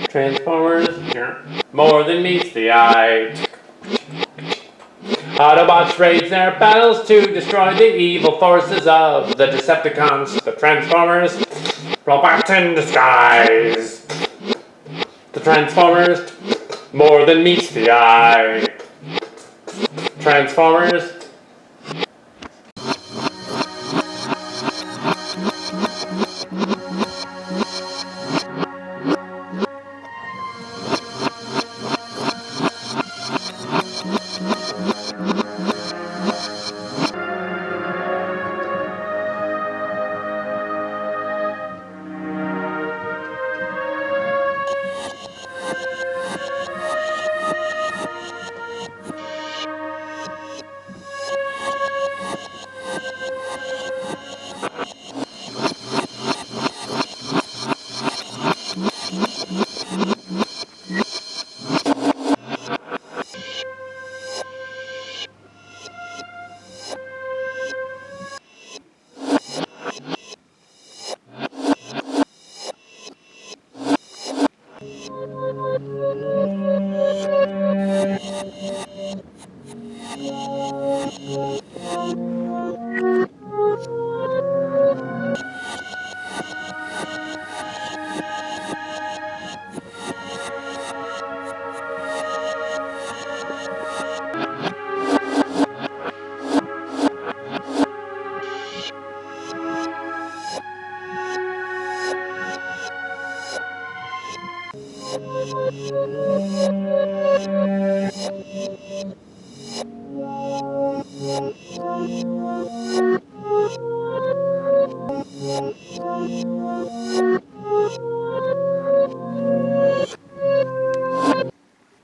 Transformers, more than meets the eye. Autobots rage their battles to destroy the evil forces of the Decepticons. The Transformers, robots in disguise. The Transformers, more than meets the eye. Transformers.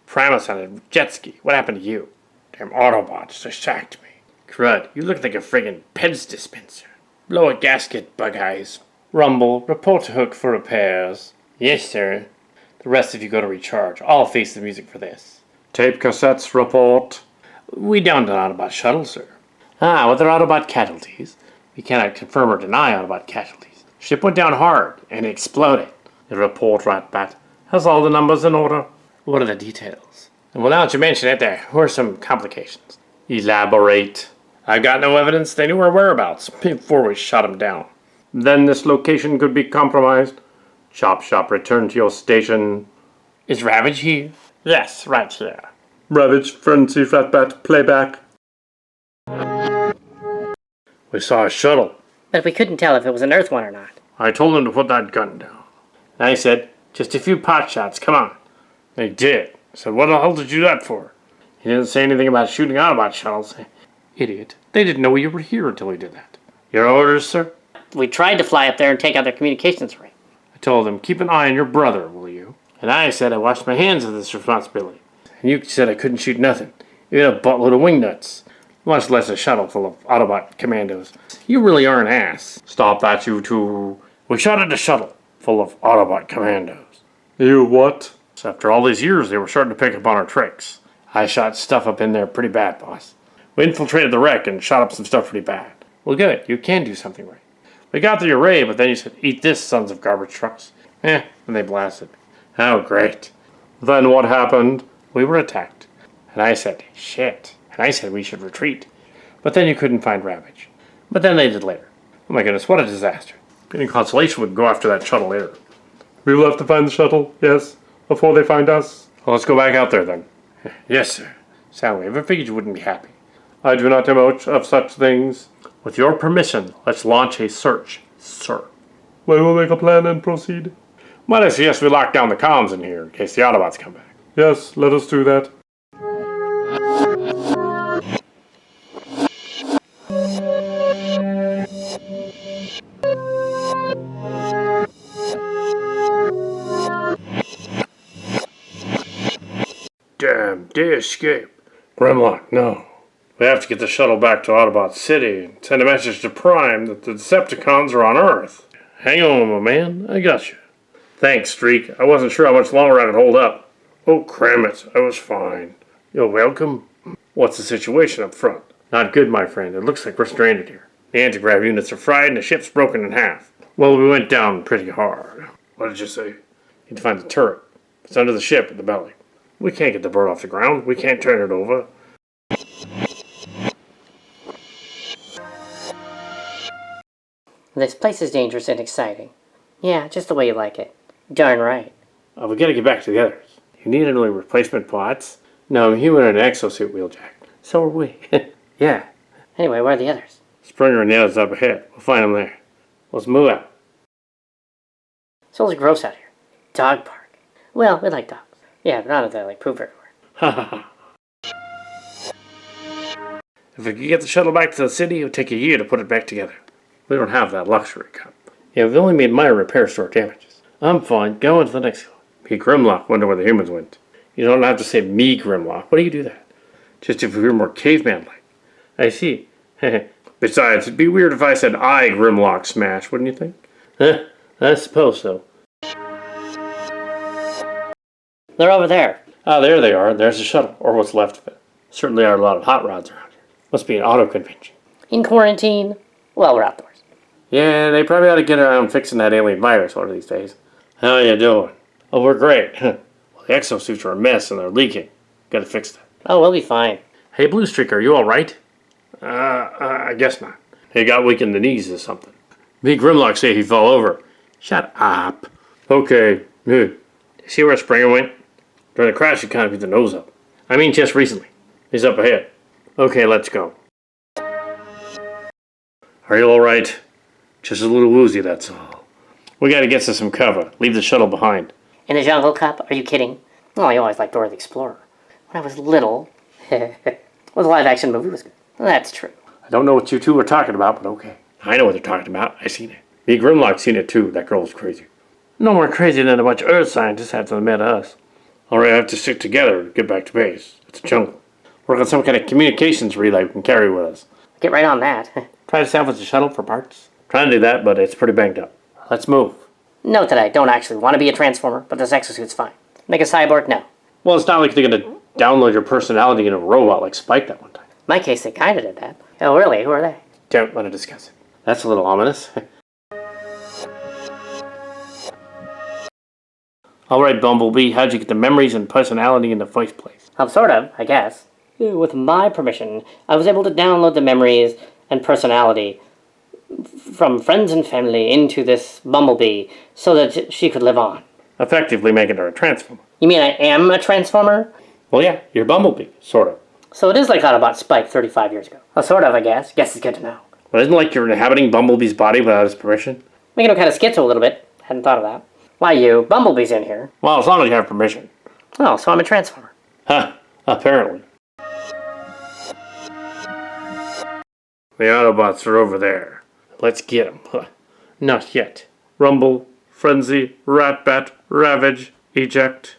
Primus on a jet ski. What happened to you? Damn Autobots distract me. Crud, you look like a friggin' Peds dispenser. Blow a gasket, Bug Eyes. Rumble, report to Hook for repairs. Yes, sir. The rest of you go to recharge. I'll face the music for this. Tape cassettes report. We downed an Autobot shuttle, sir. Ah, with their Autobot casualties. We cannot confirm or deny Autobot casualties. Ship went down hard, and it exploded. The report, Ratbat. Has all the numbers in order? What are the details? And well, now that you mention it, there were some complications. Elaborate. I've got no evidence they knew our whereabouts before we shot them down. Then this location could be compromised. Chop Shop, return to your station. Is Ravage here? Yes, right here. Ravage, Frenzy, Ratbat, playback. We saw a shuttle. But we couldn't tell if it was an Earth one or not. I told them to put that gun down. And I said, just a few pot shots, come on. They did. I said, what the hell did you do that for? He didn't say anything about shooting Autobot shuttles. Idiot. They didn't know you were here until he did that. Your orders, sir? We tried to fly up there and take out their communications ring. I told them, keep an eye on your brother, will you? And I said I washed my hands of this responsibility. And you said I couldn't shoot nothing. Even a buttload of wingnuts. Much less a shuttle full of Autobot commandos. You really are an ass. Stop that, you two. We shot at a shuttle full of Autobot commandos. You what? So after all these years, they were starting to pick up on our tricks. I shot stuff up in there pretty bad, boss. We infiltrated the wreck and shot up some stuff pretty bad. Well, good. You can do something right. We got the array, but then you said, eat this, sons of garbage trucks. And they blasted me. Oh, great. Then what happened? We were attacked. And I said, shit. And I said we should retreat. But then you couldn't find Ravage. But then they did later. Oh my goodness, what a disaster. Any consolation would go after that shuttle later. We will have to find the shuttle, yes, before they find us. Well, let's go back out there then. Yes, sir. Soundwave, I figured you wouldn't be happy. I do not emote of such things. With your permission, let's launch a search, sir. We will make a plan and proceed. Well, I suggest we lock down the comms in here in case the Autobots come back. Yes, let us do that. Damn, they escaped. Grimlock, no. We have to get the shuttle back to Autobot City and send a message to Prime that the Decepticons are on Earth. Hang on, my man. I got you. Thanks, Streak. I wasn't sure how much longer I could hold up. Oh, cram it. I was fine. You're welcome. What's the situation up front? Not good, my friend. It looks like we're stranded here. The anti-grav units are fried and the ship's broken in half. Well, we went down pretty hard. What did you say? Need to find the turret. It's under the ship in the belly. We can't get the bird off the ground. We can't turn it over. This place is dangerous and exciting. Yeah, just the way you like it. Darn right. We gotta get back to the others. You need any replacement pods? No, I'm human in an exosuit, Wheeljack. So are we. Yeah. Anyway, where are the others? Springer and the others up ahead. We'll find them there. Let's move out. So it's gross out here. Dog park. Well, we like dogs. Yeah, but not if they like poop everywhere. Ha ha ha. If we could get the shuttle back to the city, it would take a year to put it back together. We don't have that luxury, Cup. Yeah, we've only made minor repairs to our damages. I'm fine. Go on to the next one. Me Grimlock wonder where the humans went. You don't have to say me Grimlock. Why do you do that? Just if we were more caveman-like. I see. Besides, it'd be weird if I said I Grimlock Smash, wouldn't you think? I suppose so. They're over there. Ah, there they are. There's the shuttle, or what's left of it. Certainly are a lot of hot rods around here. Must be an auto convention. In quarantine. Well, we're outdoors. Yeah, they probably ought to get around fixing that alien virus one of these days. How you doing? Oh, we're great. Well, the exosuits are a mess and they're leaking. Gotta fix that. Oh, we'll be fine. Hey, Blue Streak, are you alright? I guess not. He got weak in the knees or something. Me Grimlock say he fell over. Shut up. Okay. Good. See where Springer went? During the crash, he kind of hit the nose up. I mean, just recently. He's up ahead. Okay, let's go. Are you alright? Just a little woozy, that's all. We gotta get to some cover. Leave the shuttle behind. In the jungle, Cup? Are you kidding? Oh, I always liked Dora the Explorer. When I was little. Well, the live-action movie was good. Well, that's true. I don't know what you two are talking about, but okay. I know what they're talking about. I seen it. Me Grimlock's seen it too. That girl's crazy. No more crazy than a bunch of Earth scientists have to admit us. Alright, I have to stick together to get back to base. It's a jungle. Work on some kind of communications relay we can carry with us. Get right on that. Try to salvage the shuttle for parts. Trying to do that, but it's pretty banged up. Let's move. Note that I don't actually want to be a Transformer, but this exosuit's fine. Make a cyborg? No. Well, it's not like they're gonna download your personality in a robot like Spike that one time. In my case, they kinda did that. Oh, really? Who are they? Don't want to discuss it. That's a little ominous. Alright, Bumblebee, how'd you get the memories and personality in the first place? Sort of, I guess. With my permission, I was able to download the memories and personality from friends and family into this Bumblebee so that she could live on. Effectively making her a Transformer. You mean I am a Transformer? Well, yeah, you're Bumblebee, sort of. So it is like Autobot Spike 35 years ago. Well, sort of, I guess. Guess it's good to know. Well, isn't it like you're inhabiting Bumblebee's body without his permission? Making him kind of schizo a little bit. Hadn't thought of that. Why, you? Bumblebee's in here. Well, as long as you have permission. Oh, so I'm a Transformer. Huh, apparently. The Autobots are over there. Let's get them. Huh. Not yet. Rumble, Frenzy, Ratbat, Ravage, Eject.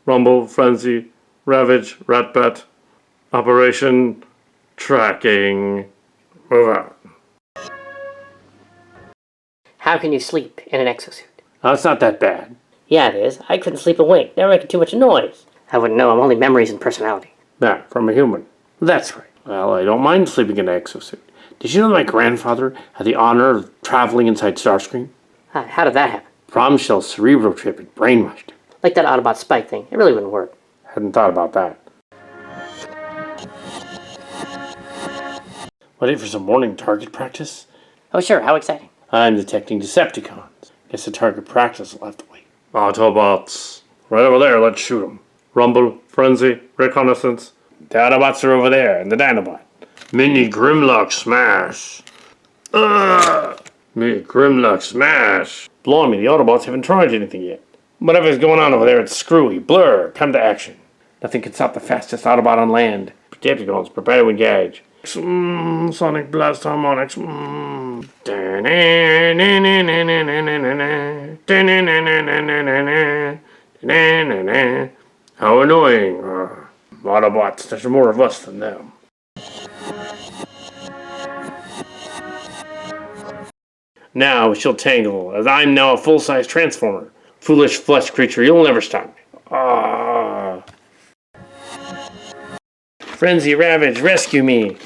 Rumble, Frenzy, Ravage, Ratbat, Operation Tracking. Move out. How can you sleep in an exosuit? Oh, it's not that bad. Yeah, it is. I couldn't sleep a wink. They were making too much noise. I wouldn't know. I'm only memories and personality. That, from a human. That's right. Well, I don't mind sleeping in an exosuit. Did you know that my grandfather had the honor of traveling inside Starscream? How did that happen? Bombshell cerebro trip and brainwashed him. Like that Autobot Spike thing. It really wouldn't work. Hadn't thought about that. Ready for some morning target practice? Oh, sure. How exciting. I'm detecting Decepticons. Guess the target practice will have to wait. Autobots. Right over there, let's shoot them. Rumble, Frenzy, Reconnaissance. The Autobots are over there, and the Dinobot. Mini Grimlock Smash. Me Grimlock Smash. Blimey, the Autobots haven't tried anything yet. Whatever's going on over there, it's screwy. Blur, come to action. Nothing can stop the fastest Autobot on land. Decepticons, prepare to engage. Sonic Blast Harmonics. How annoying. Autobots, there's more of us than them. Now we shall tangle, as I'm now a full-size Transformer. Foolish flesh creature, you'll never stop me. Frenzy, Ravage, rescue me.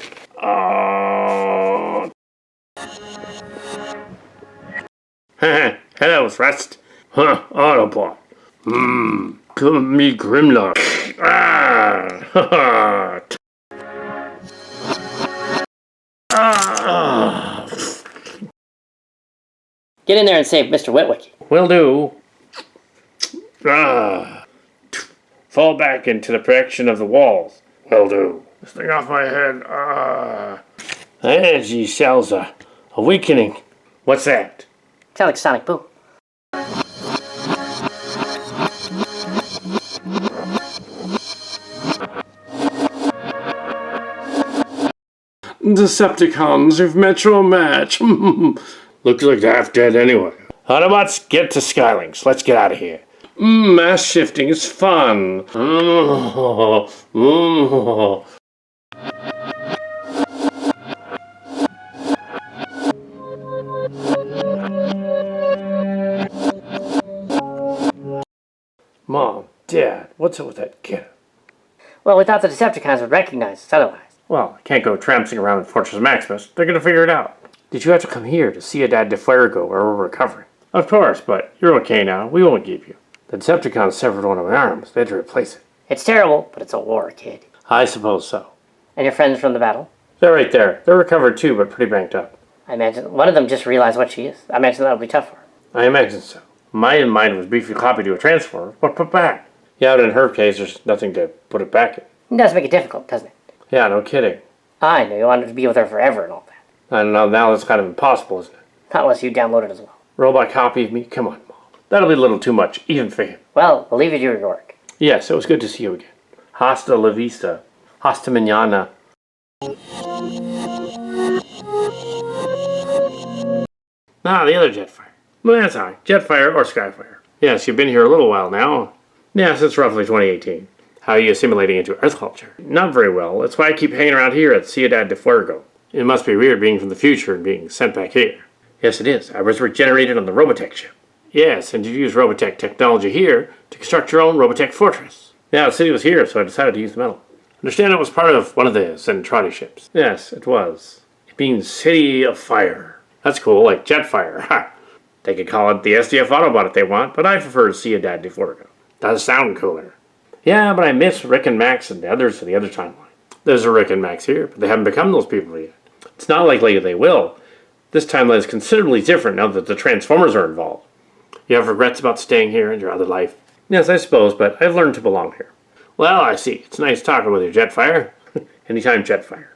Hello, Thrust. Huh, Autobot. Call me Grimlock. Ah, ha ha. Get in there and save Mr. Witwicky. Will do. Ah. Fall back into the protection of the walls. Will do. This thing off my head. Ah. Energy cells are awakening. What's that? Sound like Sonic Boom. Decepticons, you've met your match. Looks like they're half dead anyway. Autobots, get to Skylinks. Let's get out of here. Mass shifting is fun. Mom, Dad, what's up with that kid? Well, we thought the Decepticons would recognize us otherwise. Well, I can't go tramping around in Fortress Maximus. They're gonna figure it out. Did you have to come here to see a Dad DeFuego where we're recovering? Of course, but you're okay now. We won't keep you. The Decepticons severed one of my arms. They had to replace it. It's terrible, but it's a war, kid. I suppose so. And your friends from the battle? They're right there. They're recovered too, but pretty banked up. I imagine one of them just realized what she is. I imagine that'll be tough for her. I imagine so. Mine was briefly copied to a Transformer, but put back. Yeah, but in her case, there's nothing to put it back in. It does make it difficult, doesn't it? Yeah, no kidding. I knew you wanted to be with her forever and all that. I don't know, now that's kind of impossible, isn't it? Not unless you download it as well. Robot copy of me? Come on, Mom. That'll be a little too much, even for him. Well, we'll leave you to your work. Yes, it was good to see you again. Hasta la vista. Hasta mañana. Ah, the other Jetfire. Well, that's all right. Jetfire or Skyfire. Yes, you've been here a little while now. Yes, it's roughly 2018. How are you assimilating into Earth culture? Not very well. That's why I keep hanging around here at Ciudad de Fuego. It must be weird being from the future and being sent back here. Yes, it is. I was regenerated on the Robotech ship. Yes, and you use Robotech technology here to construct your own Robotech fortress. Yeah, the city was here, so I decided to use the metal. Understand it was part of one of the Zentradi ships. Yes, it was. It means City of Fire. That's cool, like Jetfire. Ha! They could call it the SDF Autobot if they want, but I prefer Ciudad de Fuego. Does sound cooler. Yeah, but I miss Rick and Max and the others in the other timeline. There's a Rick and Max here, but they haven't become those people yet. It's not likely they will. This timeline is considerably different now that the Transformers are involved. You have regrets about staying here in your other life? Yes, I suppose, but I've learned to belong here. Well, I see. It's nice talking with you, Jetfire. Anytime, Jetfire.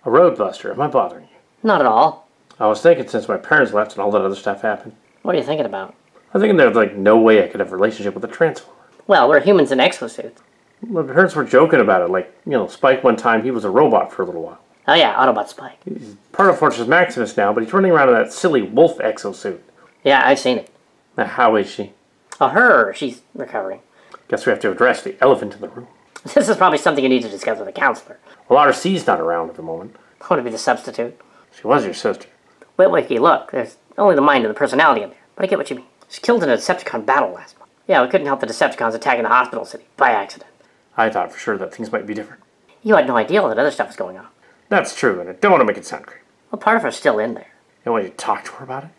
A roadbuster, am I bothering you? Not at all. I was thinking since my parents left and all that other stuff happened. What are you thinking about? I was thinking there's like no way I could have a relationship with a Transformer. Well, we're humans in exosuits. My parents were joking about it, like, Spike one time, he was a robot for a little while. Oh yeah, Autobot Spike. He's part of Fortress Maximus now, but he's running around in that silly wolf exosuit. Yeah, I've seen it. Now, how is she? Oh, her. She's recovering. Guess we have to address the elephant in the room. This is probably something you need to discuss with a counselor. Well, RC's not around at the moment. I want to be the substitute. She was your sister. Witwicky, look, there's only the mind and the personality in there. But I get what you mean. She killed in a Decepticon battle last month. Yeah, we couldn't help the Decepticons attacking the hospital city by accident. I thought for sure that things might be different. You had no idea that other stuff was going on. That's true, and I don't want to make it sound great. Well, part of her's still in there. You want you to talk to her about it?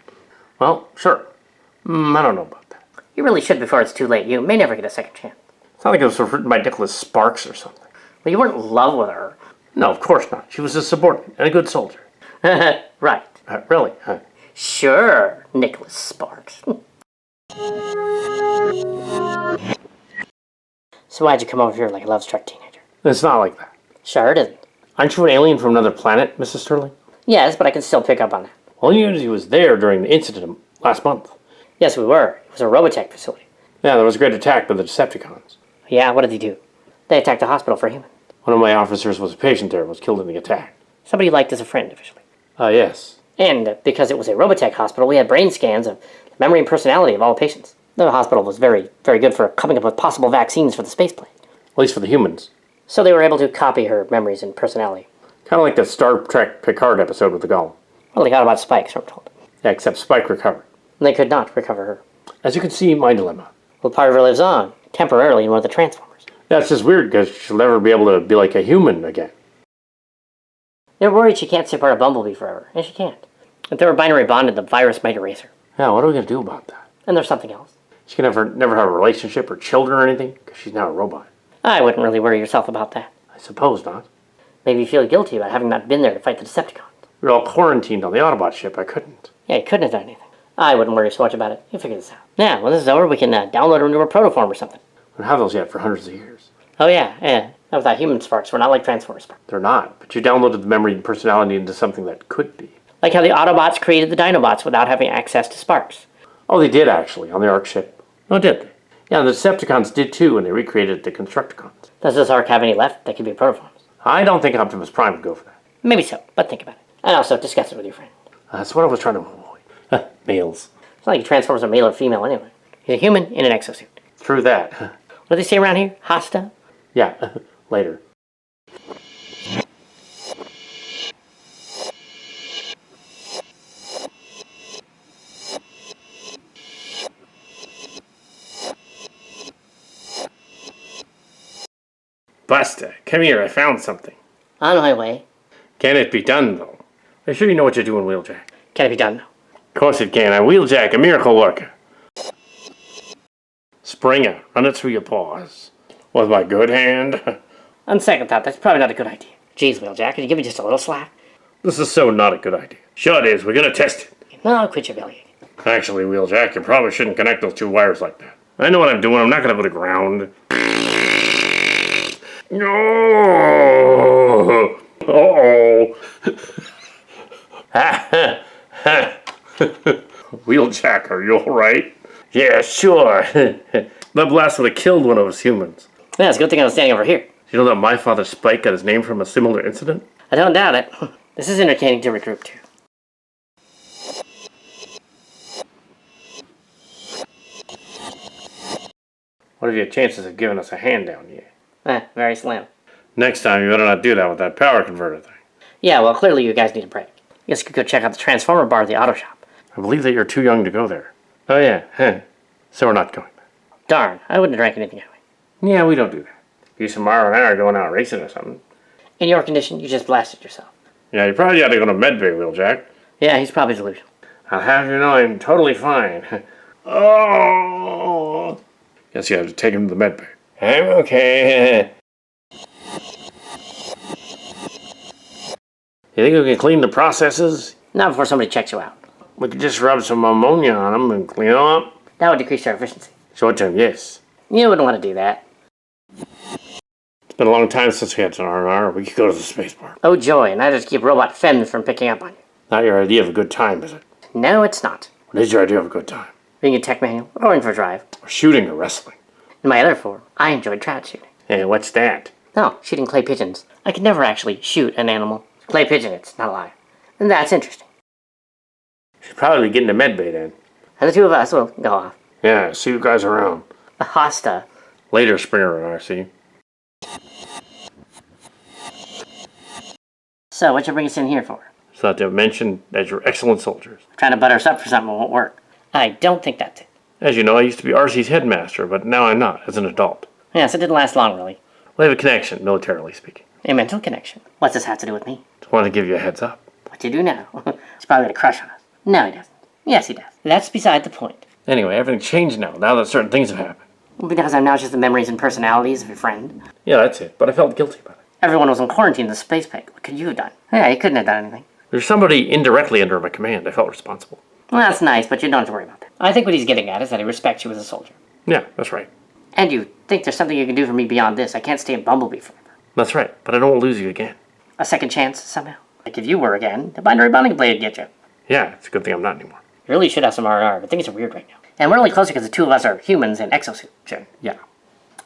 Well, sure. I don't know about that. You really should before it's too late. You may never get a second chance. It's not like it was written by Nicholas Sparks or something. Well, you weren't in love with her. No, of course not. She was a subordinate and a good soldier. Right. Really? Sure, Nicholas Sparks. So why'd you come over here like a love-struck teenager? It's not like that. Sure it isn't. Aren't you an alien from another planet, Mrs. Sterling? Yes, but I can still pick up on that. Well, Unity was there during the incident last month. Yes, we were. It was a Robotech facility. Yeah, there was a great attack by the Decepticons. Yeah, what did they do? They attacked a hospital for humans. One of my officers was a patient there and was killed in the attack. Somebody you liked as a friend, officially. Yes. And because it was a Robotech hospital, we had brain scans of the memory and personality of all patients. The hospital was very, very good for coming up with possible vaccines for the spaceplane. At least for the humans. So they were able to copy her memories and personality. Kind of like the Star Trek Picard episode with the Golem. Well, they got about Spike, so we're told. Yeah, except Spike recovered. And they could not recover her. As you can see, my dilemma. Well, part of her lives on, temporarily in one of the Transformers. That's just weird because she'll never be able to be like a human again. They're worried she can't stay part of Bumblebee forever, and she can't. If they were binary bonded, the virus might erase her. Yeah, what are we going to do about that? And there's something else. She can never have a relationship or children or anything because she's now a robot. I wouldn't really worry yourself about that. I suppose not. Maybe you feel guilty about having not been there to fight the Decepticons. We were all quarantined on the Autobot ship. I couldn't. Yeah, you couldn't have done anything. I wouldn't worry so much about it. You'll figure this out. Yeah, when this is over, we can download her into a protoform or something. We don't have those yet for hundreds of years. Oh yeah. Not without human sparks. We're not like Transformers sparks. They're not, but you downloaded the memory and personality into something that could be. Like how the Autobots created the Dinobots without having access to sparks. Oh, they did actually, on the Ark ship. Oh, did they? Yeah, and the Decepticons did too when they recreated the Constructicons. Does this Ark have any left that could be protoforms? I don't think Optimus Prime would go for that. Maybe so, but think about it. And also discuss it with your friend. That's what I was trying to avoid. Males. It's not like Transformers are male or female anyway. He's a human in an exosuit. Through that. What do they say around here? Hasta? Yeah, later. Buster, come here, I found something. On my way. Can it be done, though? Are you sure you know what you're doing, Wheeljack? Can it be done? Of course it can. I'm Wheeljack, a miracle worker. Springer, run it through your paws. With my good hand. On second thought, that's probably not a good idea. Jeez, Wheeljack, could you give me just a little slack? This is so not a good idea. Sure it is, we're gonna test it. No, quit your belly. Actually, Wheeljack, you probably shouldn't connect those two wires like that. I know what I'm doing, I'm not gonna put it ground. No! Uh-oh. Wheeljack, are you alright? Yeah, sure. That blast would have killed one of us humans. Yeah, it's a good thing I was standing over here. You know that my father Spike got his name from a similar incident? I don't doubt it. This is entertaining to regroup to. What have your chances of giving us a hand down here? Very slim. Next time, you better not do that with that power converter thing. Yeah, well, clearly you guys need a break. Guess you could go check out the Transformer bar at the auto shop. I believe that you're too young to go there. Oh yeah, so we're not going there. Darn, I wouldn't have drank anything anyway. Yeah, we don't do that. You tomorrow and I are going out racing or something. In your condition, you just blasted yourself. Yeah, you probably ought to go to medbay, Wheeljack. Yeah, he's probably delusional. I'll have you know I'm totally fine. Oh! Guess you have to take him to the medbay. I'm okay. You think we can clean the processes? Not before somebody checks you out. We could just rub some ammonia on them and clean them up. That would decrease their efficiency. Short term, yes. You wouldn't want to do that. It's been a long time since we had an R&R. We could go to the spaceport. Oh joy, and that just keep robot femmes from picking up on you. Not your idea of a good time, is it? No, it's not. What is your idea of a good time? Reading a tech manual, or going for a drive. Or shooting or wrestling? In my other form, I enjoyed trout shooting. Hey, what's that? No, shooting clay pigeons. I could never actually shoot an animal. Clay pigeon, it's not alive. And that's interesting. Should probably get into medbay then. And the two of us will go off. Yeah, see you guys around. A hosta. Later, Springer and RC. So, what you bring us in here for? So that mention that you're excellent soldiers. Trying to butter us up for something that won't work. I don't think that's it. As you know, I used to be RC's headmaster, but now I'm not, as an adult. Yes, it didn't last long, really. We have a connection, militarily speaking. A mental connection. What's this have to do with me? Just wanted to give you a heads up. What do you do now? He's probably got a crush on us. No, he doesn't. Yes, he does. That's beside the point. Anyway, everything's changed now that certain things have happened. Because I'm now just the memories and personalities of your friend. Yeah, that's it. But I felt guilty about it. Everyone was in quarantine in the space pig. What could you have done? Yeah, you couldn't have done anything. There's somebody indirectly under my command. I felt responsible. Well, that's nice, but you don't have to worry about that. I think what he's getting at is that he respects you as a soldier. Yeah, that's right. And you think there's something you can do for me beyond this. I can't stay in Bumblebee forever. That's right. But I don't want to lose you again. A second chance, somehow. Like if you were again, the binary bonding blade would get you. Yeah, it's a good thing I'm not anymore. You really should have some R&R, but things are weird right now. And we're only closer because the two of us are humans in exosuit. Sure. Yeah.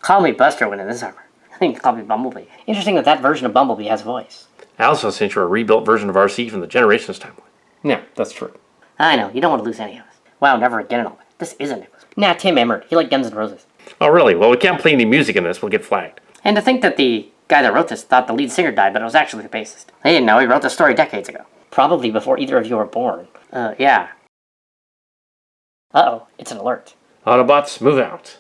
Call me Buster when in this armor. I think you call me Bumblebee. Interesting that version of Bumblebee has a voice. I also sent you a rebuilt version of RC from the Generations timeline. Yeah, that's true. I know, you don't want to lose any of us. Wow, never again and all that. This isn't it. Nah, Tim Emmert. He liked Guns N' Roses. Oh, really? Well, we can't play any music in this. We'll get flagged. And to think that the guy that wrote this thought the lead singer died, but it was actually the bassist. They didn't know he wrote the story decades ago. Probably before either of you were born. Yeah. Uh-oh, it's an alert. Autobots, move out.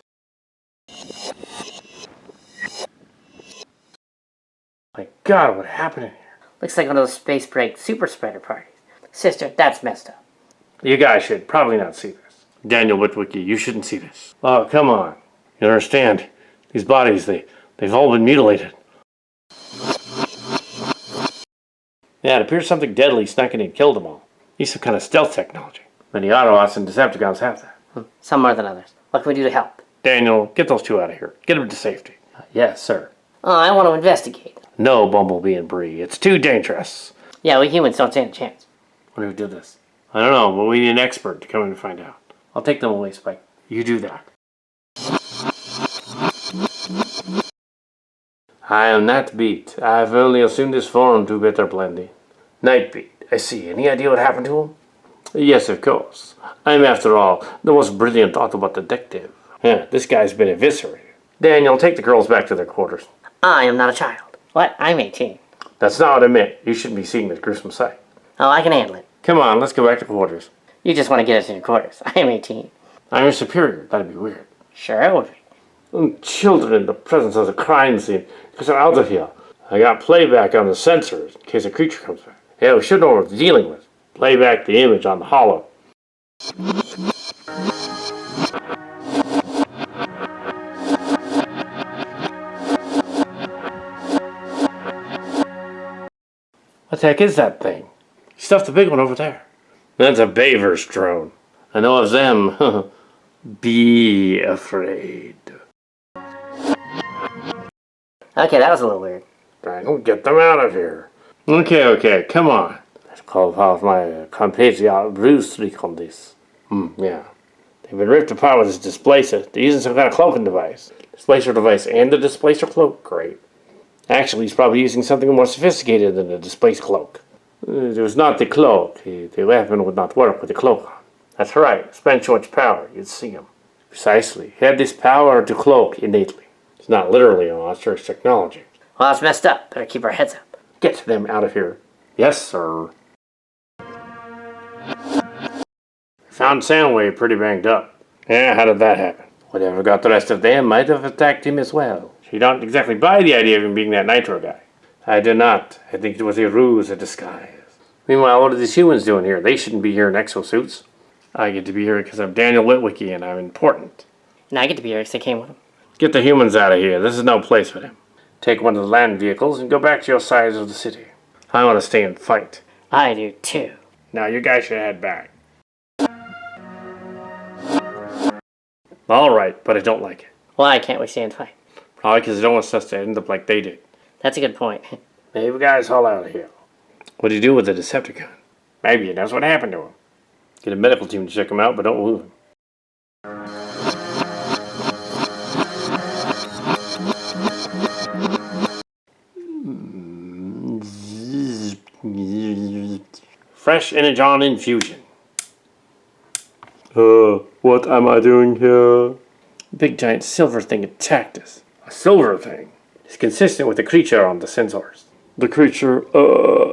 My God, what happened in here? Looks like one of those space break super spreader parties. Sister, that's messed up. You guys should probably not see this. Daniel Witwicky, you shouldn't see this. Oh, come on. You understand? These bodies, they've all been mutilated. Yeah, it appears something deadly snuck in and killed them all. Use some kind of stealth technology. Many Autobots and Decepticons have that. Some more than others. What can we do to help? Daniel, get those two out of here. Get them to safety. Yes, sir. Oh, I want to investigate. No, Bumblebee and Bree. It's too dangerous. Yeah, we humans don't stand a chance. What if we did this? I don't know, but we need an expert to come in and find out. I'll take them away, Spike. You do that. I am Nightbeat. I've only assumed this form to better blend in. Nightbeat, I see. Any idea what happened to him? Yes, of course. I'm, after all, the most brilliant Autobot detective. Yeah, this guy's been eviscerated. Daniel, take the girls back to their quarters. I am not a child. What? I'm 18. That's not what I meant. You shouldn't be seeing this gruesome sight. Oh, I can handle it. Come on, let's go back to quarters. You just want to get us in your quarters. I am 18. I'm your superior. That'd be weird. Sure, it would be. Children in the presence of the crime scene. Because I'm out of here. I got playback on the sensors in case a creature comes back. Yeah, we should know what we're dealing with. Play back the image on the holo. What the heck is that thing? You stuffed the big one over there. That's a Bayverse drone. I know of them. Be afraid. Okay, that was a little weird. Daniel, get them out of here. Okay, come on. Let's call off my compatriot Bruce Rick on this. Yeah. They've been ripped apart with this displacer. They're using some kind of cloaking device. Displacer device and the displacer cloak? Great. Actually, he's probably using something more sophisticated than a displaced cloak. It was not the cloak. The weapon would not work with the cloak on. That's right. Spend too much power. You'd see him. Precisely. He had this power to cloak innately. It's not literally a monster, it's technology. Well, it's messed up. Better keep our heads up. Get them out of here. Yes, sir. Found Soundwave pretty banged up. Yeah, how did that happen? Whatever got the rest of them might have attacked him as well. You don't exactly buy the idea of him being that Nitro guy. I do not. I think it was a ruse, a disguise. Meanwhile, what are these humans doing here? They shouldn't be here in exosuits. I get to be here because I'm Daniel Witwicky and I'm important. And I get to be here because I came with him. Get the humans out of here. This is no place for them. Take one of the land vehicles and go back to your sides of the city. I want to stay and fight. I do too. Now you guys should head back. Alright, but I don't like it. Why can't we stay and fight? Probably because I don't want us to end up like they did. That's a good point. Maybe you guys haul out of here. What do you do with the Decepticon? Maybe that's what happened to him. Get a medical team to check him out, but don't move him. Fresh Energon infusion. What am I doing here? Big giant silver thing attacked us. A silver thing? It's consistent with the creature on the sensors. The creature,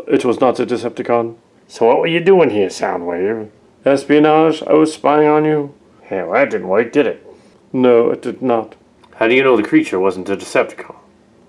it was not a Decepticon. So what were you doing here, Soundwave? Espionage? I was spying on you? Hell, that didn't work, did it? No, it did not. How do you know the creature wasn't a Decepticon?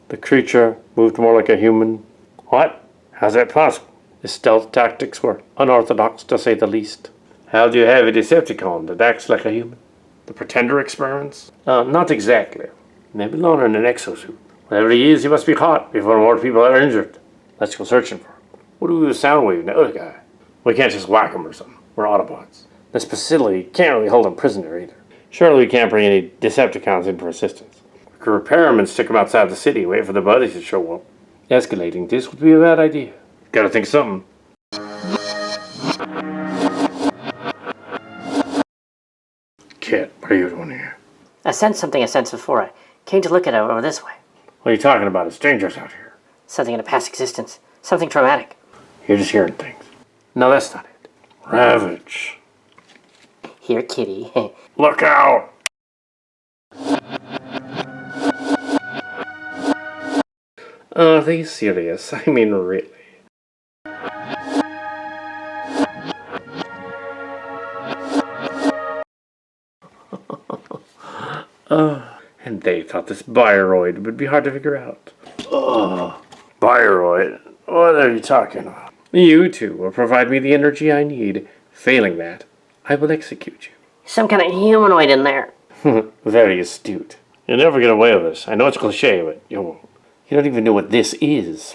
The creature moved more like a human. What? How's that possible? His stealth tactics were unorthodox, to say the least. How do you have a Decepticon that acts like a human? The Pretender experiments? Not exactly. Maybe longer in an exosuit. Whatever he is, he must be caught before more people are injured. Let's go searching for him. What do we do with Soundwave and the other guy? We can't just whack him or something. We're Autobots. This facility can't really hold him prisoner either. Surely we can't bring any Decepticons in for assistance. We could repair him and stick him outside the city, wait for the buddies to show up. Escalating this would be a bad idea. Gotta think of something. Kit, what are you doing here? I sensed something I sensed before. I came to look at it over this way. What are you talking about? It's dangerous out here. Something in a past existence. Something traumatic. You're just hearing things. No, that's not it. Ravage. Here, kitty. Look out! Are they serious? I mean, really. And they thought this Bioroid would be hard to figure out. Bioroid? What are you talking about? You two will provide me the energy I need. Failing that, I will execute Some kind of humanoid in there. you. Very astute. You'll never get away with this. I know it's cliche, but you won't. You don't even know what this is.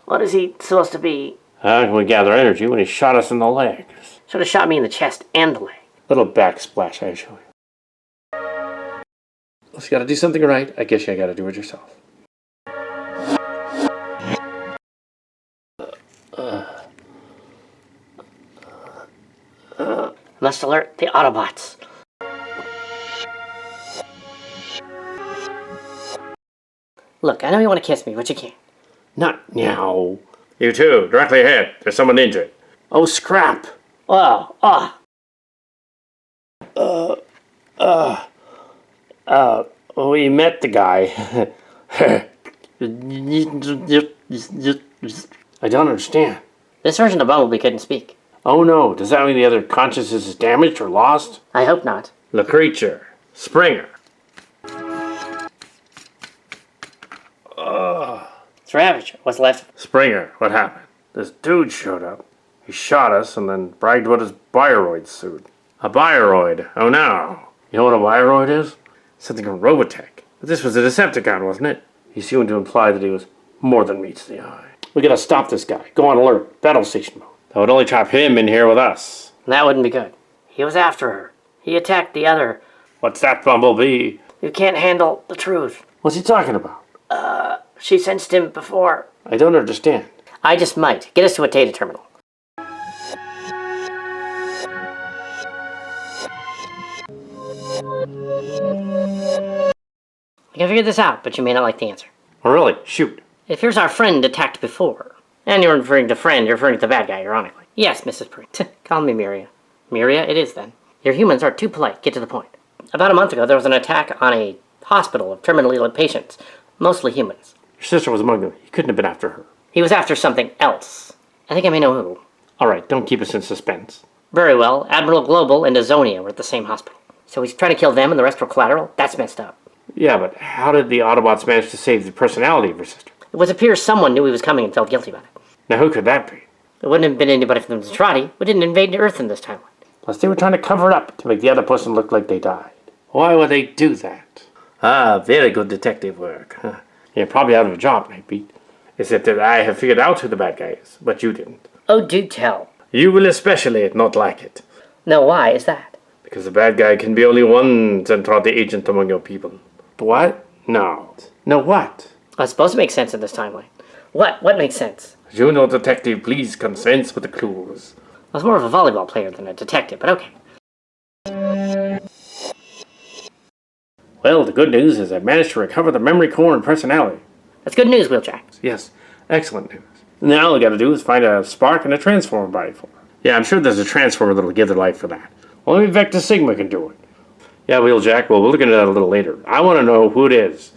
What is he supposed to be? How can we gather energy when he shot us in the legs? Should have shot me in the chest and the leg. Little backsplash, I show you. If you gotta do something right, I guess you gotta do it yourself. Must alert the Autobots. Look, I know you want to kiss me, but you can't. Not now. You too, directly ahead. There's someone injured. Oh, scrap. Oh, We met the guy. I don't understand. This version of Bumblebee couldn't speak. Oh no, does that mean the other consciousness is damaged or lost? I hope not. The creature. Springer. It's Ravager. What's left? Springer, what happened? This dude showed up. He shot us and then bragged about his bioroid suit. A bioroid? Oh no. You know what a bioroid is? Something from Robotech. But this was a Decepticon, wasn't it? He seemed to imply that he was more than meets the eye. We gotta stop this guy. Go on alert. Battle station mode. That would only trap him in here with us. That wouldn't be good. He was after her. He attacked the other. What's that, Bumblebee? You can't handle the truth. What's he talking about? She sensed him before. I don't understand. I just might. Get us to a data terminal. I can figure this out, but you may not like the answer. Oh really? Shoot. It appears our friend attacked before. And you're referring to friend, you're referring to the bad guy, ironically. Yes, Mrs. Pruitt. Call me Miria. Miria, it is then. Your humans are too polite. Get to the point. About a month ago, there was an attack on a hospital of terminally ill patients, mostly humans. Your sister was among them. He couldn't have been after her. He was after something else. I think I may know who. Alright, don't keep us in suspense. Very well. Admiral Global and Azonia were at the same hospital. So he's trying to kill them and the rest were collateral? That's messed up. Yeah, but how did the Autobots manage to save the personality of her sister? It was appears someone knew he was coming and felt guilty about it. Now who could that be? It wouldn't have been anybody from the Trotty. We didn't invade Earth in this timeline. Plus they were trying to cover it up to make the other person look like they died. Why would they do that? Ah, very good detective work. Huh. You're probably out of a job, Nightbeat. Except that I have figured out who the bad guy is, but you didn't. Oh, do tell. You will especially not like it. No, why is that? Because the bad guy can be only one Zentradi agent among your people. What? No. No what? Oh, it's supposed to make sense in this timeline. What? What makes sense? You know, detective, please consense with the clues. I was more of a volleyball player than a detective, but okay. Well, the good news is I managed to recover the memory core and personality. That's good news, Wheeljack. Yes, excellent news. Now all I gotta do is find a spark and a transformer body for her. Yeah, I'm sure there's a transformer that'll give their life for that. Only Vector Sigma can do it. Yeah, Wheeljack, well, we'll look into that a little later. I want to know who it is.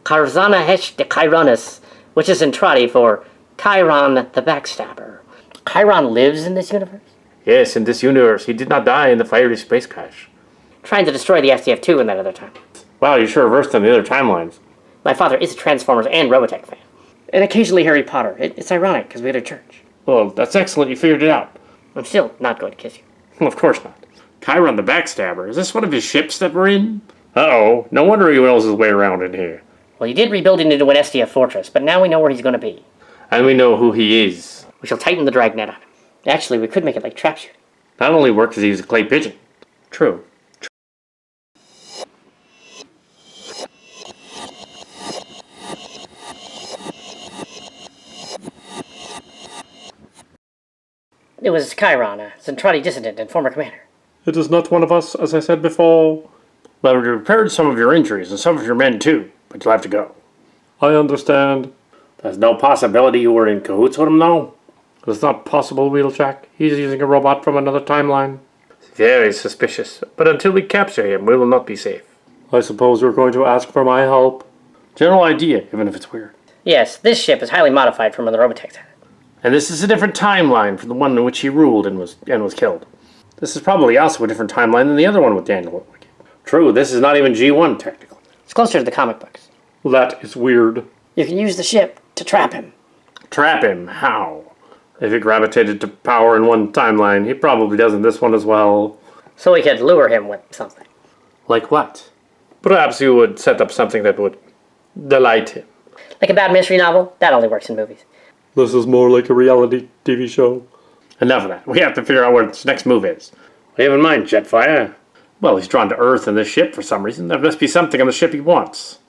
Karzana Hesh de Chironus, which is in Trotty for Chiron the Backstabber. Chiron lives in this universe? Yes, in this universe, he did not die in the fiery space crash. Trying to destroy the SDF-2 in that other time. Wow, you're sure versed in the other timelines. My father is a Transformers and Robotech fan. And occasionally Harry Potter. It's ironic, because we had a church. Well, that's excellent, you figured it out. I'm still not going to kiss you. Well, of course not. Chiron the Backstabber, is this one of his ships that we're in? Uh-oh, no wonder he knows his way around in here. Well, he did rebuild it into an SDF fortress, but now we know where he's going to be. And we know who he is. We shall tighten the dragnet on him. Actually, we could make it like trap shooting. That only worked because he was a clay pigeon. True. It was Chiron, a Zentradi dissident and former commander. It is not one of us, as I said before. Well, we repaired some of your injuries and some of your men too, but you'll have to go. I understand. There's no possibility you were in cahoots with him, though? It's not possible, Wheeljack. He's using a robot from another timeline. Very suspicious, but until we capture him, we will not be safe. I suppose you're going to ask for my help. General idea, even if it's weird. Yes, this ship is highly modified from when the Robotech had it. And this is a different timeline from the one in which he ruled and was killed. This is probably also a different timeline than the other one with Daniel. True, this is not even G1 technically. It's closer to the comic books. That is weird. You can use the ship to trap him. Trap him? How? If he gravitated to power in one timeline, he probably does in this one as well. So we could lure him with something. Like what? Perhaps you would set up something that would delight him. Like a bad mystery novel? That only works in movies. This is more like a reality TV show. Enough of that. We have to figure out what his next move is. What do you have in mind, Jetfire? Well, he's drawn to Earth in this ship for some reason. There must be something on the ship he wants.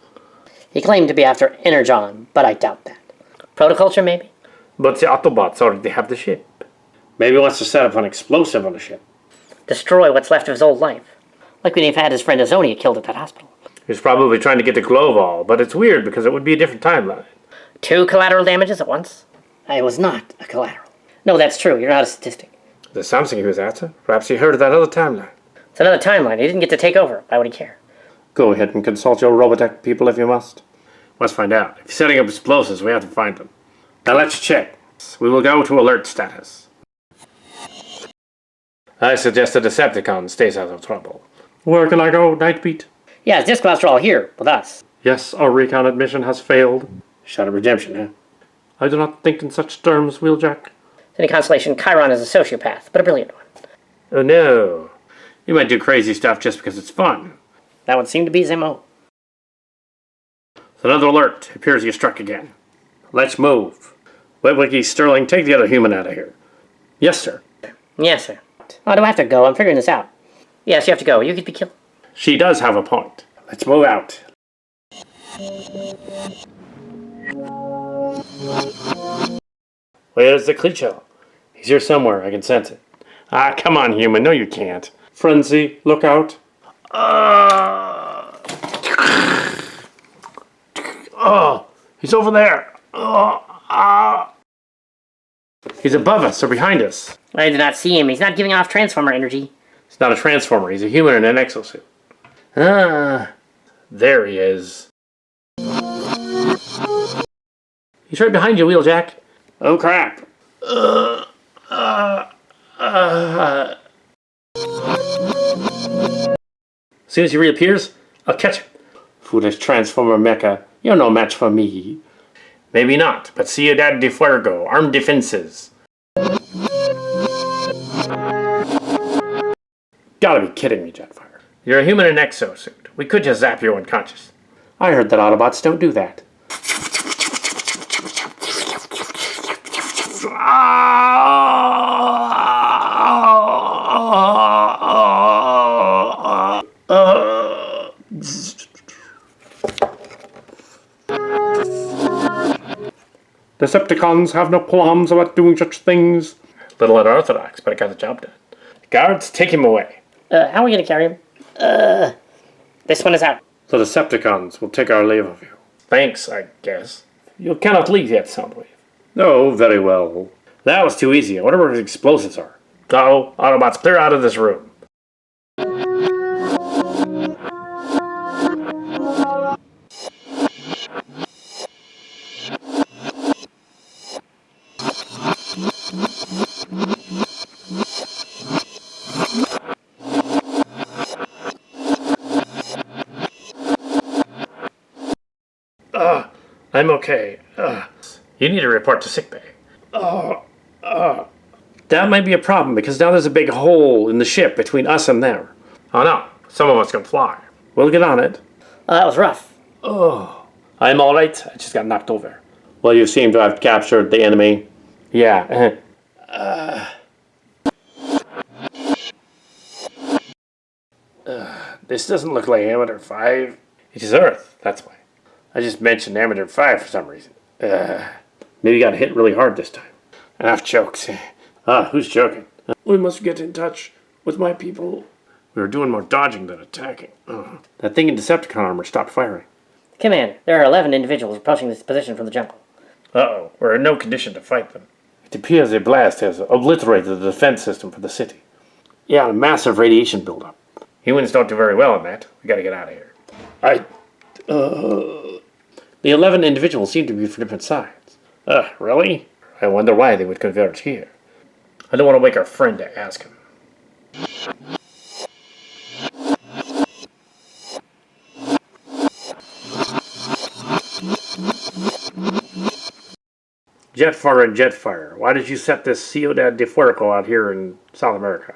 He claimed to be after Energon, but I doubt that. Protoculture, maybe? But the Autobots already have the ship. Maybe he wants to set up an explosive on the ship. Destroy what's left of his old life. Like when he had his friend Azonia killed at that hospital. He's probably trying to get to Global, but it's weird because it would be a different timeline. 2 collateral damages at once? I was not a collateral. No, that's true. You're not a statistic. There's something he was after. Perhaps he heard of that other timeline. It's another timeline. He didn't get to take over. Why would he care? Go ahead and consult your Robotech people if you must. Let's find out. If he's setting up explosives, we have to find them. Now let's check. We will go to alert status. I suggest the Decepticon stays out of trouble. Where can I go, Nightbeat? Yeah, his disc are all here with us. Yes, our recon admission has failed. Shot of redemption, huh? I do not think in such terms, Wheeljack. In Constellation, Chiron is a sociopath, but a brilliant one. Oh no. You might do crazy stuff just because it's fun. That would seem to be his MO. It's another alert. It appears you struck again. Let's move. Webwiki Sterling, take the other human out of here. Yes, sir. Yes, sir. Oh, do I have to go? I'm figuring this out. Yes, you have to go. You could be killed. She does have a point. Let's move out. Where's the creature? He's here somewhere. I can sense it. Ah, come on, human. No, you can't. Frenzy, look out. Oh, he's over there. He's above us or behind us. I did not see him. He's not giving off Transformer energy. He's not a Transformer. He's a human in an exosuit. There he is. He's right behind you, Wheeljack. Oh, crap. As soon as he reappears, I'll catch him. Foolish Transformer mecha. You're no match for me. Maybe not, but Ciudad de Fuego, armed defenses. Gotta be kidding me, Jetfire. You're a human in an exosuit. We could just zap you unconscious. I heard that Autobots don't do that. Decepticons have no qualms about doing such things. Little unorthodox, but it got the job done. Guards, take him away. How are we going to carry him? This one is out. The Decepticons will take our leave of you. Thanks, I guess. You cannot leave yet, Soundwave. No, very well. That was too easy. I wonder where his explosives are. Uh-oh, Autobots, clear out of this room. I'm okay. You need to report to sickbay. That might be a problem because now there's a big hole in the ship between us and them. Oh no, some of us can fly. We'll get on it. That was rough. I'm alright. I just got knocked over. Well, you seem to have captured the enemy. Yeah. This doesn't look like Amateur 5. It is Earth, that's why. I just mentioned Amateur 5 for some reason. Maybe got hit really hard this time. Enough jokes. Who's joking? We must get in touch with my people. We were doing more dodging than attacking. That thing in Decepticon armor stopped firing. Commander, there are 11 individuals approaching this position from the jungle. Uh-oh, we're in no condition to fight them. It appears a blast has obliterated the defense system for the city. Yeah, a massive radiation buildup. Humans don't do very well in that. We gotta get out of here. The 11 individuals seem to be from different sides. Really? I wonder why they would converge here. I don't want to wake our friend to ask him. Jetfire and Jetfire, why did you set this Ciudad de Fuego out here in South America?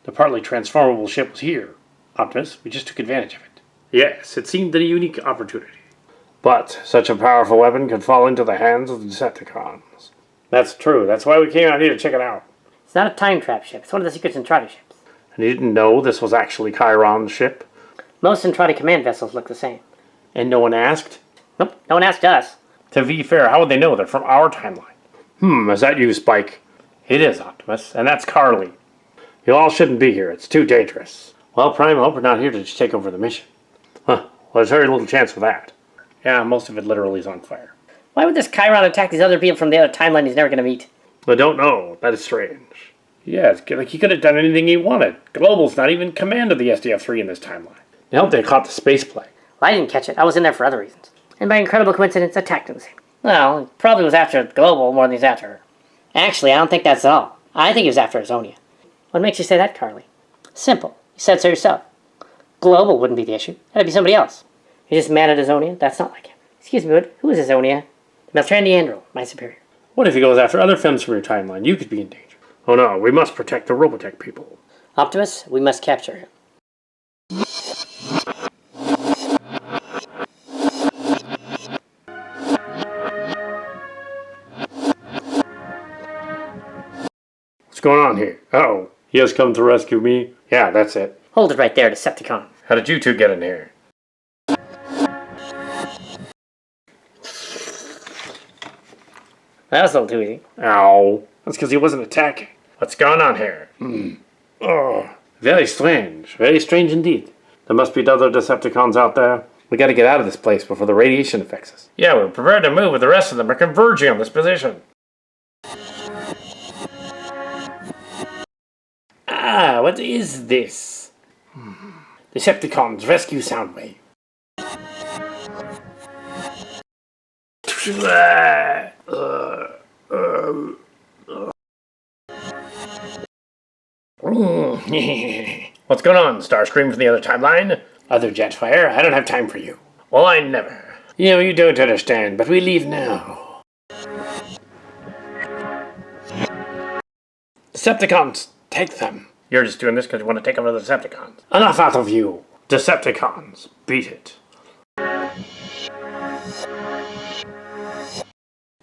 The partly transformable ship was here, Optimus. We just took advantage of it. Yes, it seemed a unique opportunity. But such a powerful weapon could fall into the hands of the Decepticons. That's true. That's why we came out here to check it out. It's not a time trap ship. It's one of the secret Centrati ships. And you didn't know this was actually Chiron's ship? Most Centrati command vessels look the same. And no one asked? Nope, no one asked us. To be fair, how would they know? They're from our timeline. Is that you, Spike? It is, Optimus. And that's Carly. You all shouldn't be here. It's too dangerous. Well, Prime, I hope we're not here to just take over the mission. Huh. Well, there's very little chance of that. Yeah, most of it literally is on fire. Why would this Chiron attack these other people from the other timeline he's never going to meet? I don't know. That is strange. Yeah, it's like he could have done anything he wanted. Global's not even in command of the SDF-3 in this timeline. I hope they caught the space plague. Well, I didn't catch it. I was in there for other reasons. And by incredible coincidence, attacked him the same. Well, he probably was after Global more than he's after her. Actually, I don't think that's all. I think he was after Azonia. What makes you say that, Carly? Simple. You said so yourself. Global wouldn't be the issue. That'd be somebody else. You're just mad at Azonia? That's not like him. Excuse me, but who is Azonia? Meltrandi Andro, my superior. What if he goes after other films from your timeline? You could be in danger. Oh no, we must protect the Robotech people. Optimus, we must capture him. What's going on here? Uh-oh. He has come to rescue me? Yeah, that's it. Hold it right there, Decepticon. How did you two get in here? That was a little too easy. Ow. That's because he wasn't attacking. What's going on here? Oh, very strange. Very strange indeed. There must be other Decepticons out there. We gotta get out of this place before the radiation affects us. Yeah, we're prepared to move, but the rest of them are converging on this position. Ah, what is this? Decepticons rescue Soundwave. What's going on, Starscream from the other timeline? Other Jetfire, I don't have time for you. Well, I never. You don't understand, but we leave now. Decepticons, take them. You're just doing this because you want to take over the Decepticons. Enough out of you. Decepticons, beat it.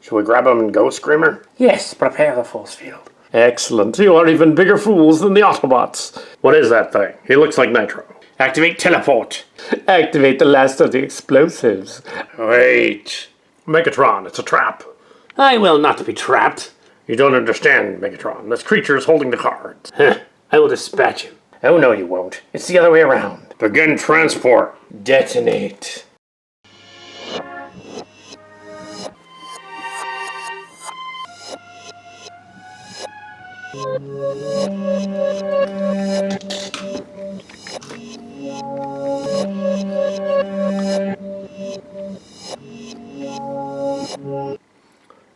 Shall we grab them and go, Screamer? Yes, prepare the force field. Excellent. You are even bigger fools than the Autobots. What is that thing? He looks like Nitro. Activate teleport. Activate the last of the explosives. Wait. Megatron, it's a trap. I will not be trapped. You don't understand, Megatron. This creature is holding the cards. I will dispatch him. Oh, no, you won't. It's the other way around. Begin transport. Detonate.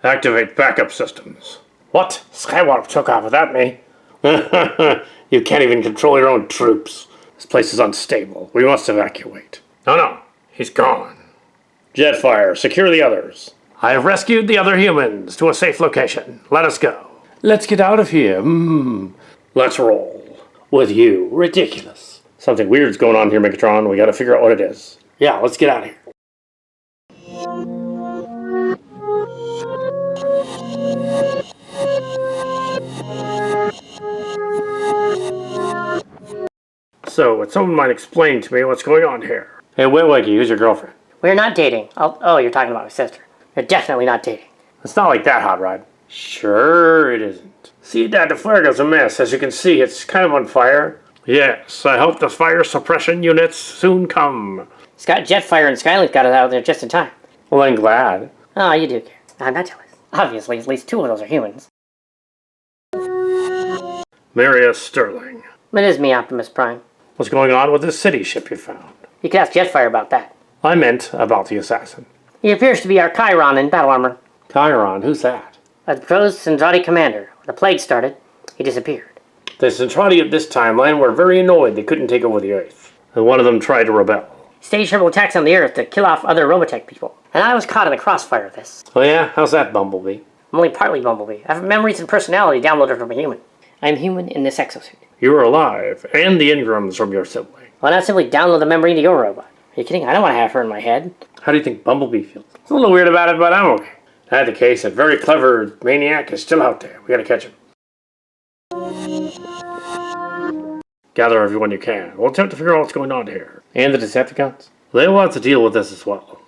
Activate backup systems. What? Skywarp took off without me. You can't even control your own troops. This place is unstable. We must evacuate. No. He's gone. Jetfire, secure the others. I have rescued the other humans to a safe location. Let us go. Let's get out of here. Let's roll. With you. Ridiculous. Something weird's going on here, Megatron. We gotta figure out what it is. Yeah, let's get out of here. So, would someone might explain to me what's going on here? Hey, Wiggy, who's your girlfriend? We're not dating. Oh, you're talking about my sister. We're definitely not dating. It's not like that, Hot Rod. Sure it isn't. See, Dad, the Fuego's a mess. As you can see, it's kind of on fire. Yes, I hope the fire suppression units soon come. Jetfire and Skylink got it out there just in time. Well, I'm glad. Oh, you do care. I'm not jealous. Obviously, at least two of those are humans. Maria Sterling. It is me, Optimus Prime. What's going on with this city ship you found? You could ask Jetfire about that. I meant about the assassin. He appears to be our Chiron in battle armor. Chiron, who's that? A proposed Zentradi commander. When the plague started, he disappeared. The Zentradi of this timeline were very annoyed they couldn't take over the Earth. And one of them tried to rebel. Staged several attacks on the Earth to kill off other Robotech people. And I was caught in the crossfire of this. Oh yeah? How's that, Bumblebee? I'm only partly Bumblebee. I have memories and personality downloaded from a human. I'm human in this exosuit. You are alive, and the engrams from your sibling. Why not simply download the memory into your robot? Are you kidding? I don't want to have her in my head. How do you think Bumblebee feels? It's a little weird about it, but I'm okay. In that case, a very clever maniac is still out there. We gotta catch him. Gather everyone you can. We'll attempt to figure out what's going on here. And the Decepticons? They will have to deal with this as well.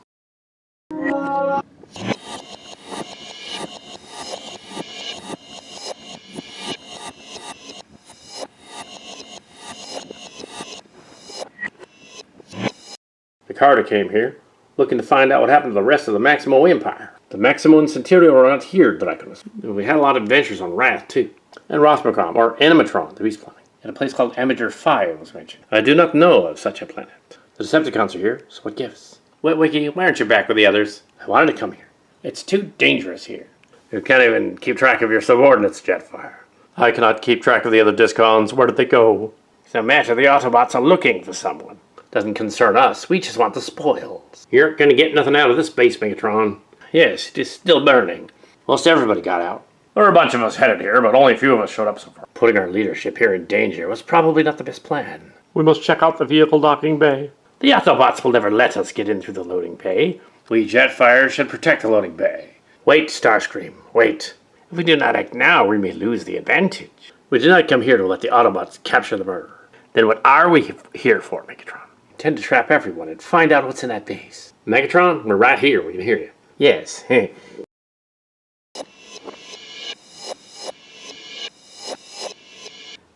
The Carter came here, looking to find out what happened to the rest of the Maximo Empire. The Maximo and Centurio are not here, Draconis. We had a lot of adventures on Wrath, too. And Rosmacom, or Animatron, the Beast Planet. And a place called Amateur 5 was mentioned. I do not know of such a planet. The Decepticons are here, so what gives? Wiki, why aren't you back with the others? I wanted to come here. It's too dangerous here. You can't even keep track of your subordinates, Jetfire. I cannot keep track of the other Discons. Where did they go? It's a matter the Autobots are looking for someone. Doesn't concern us. We just want the spoils. You aren't going to get nothing out of this base, Megatron. Yes, it is still burning. Most everybody got out. There were a bunch of us headed here, but only a few of us showed up so far. Putting our leadership here in danger was probably not the best plan. We must check out the vehicle docking bay. The Autobots will never let us get in through the loading bay. We Jetfire should protect the loading bay. Wait, Starscream, wait. If we do not act now, we may lose the advantage. We did not come here to let the Autobots capture the murderer. Then what are we here for, Megatron? Intend to trap everyone and find out what's in that base. Megatron, we're right here. We can hear you. Yes,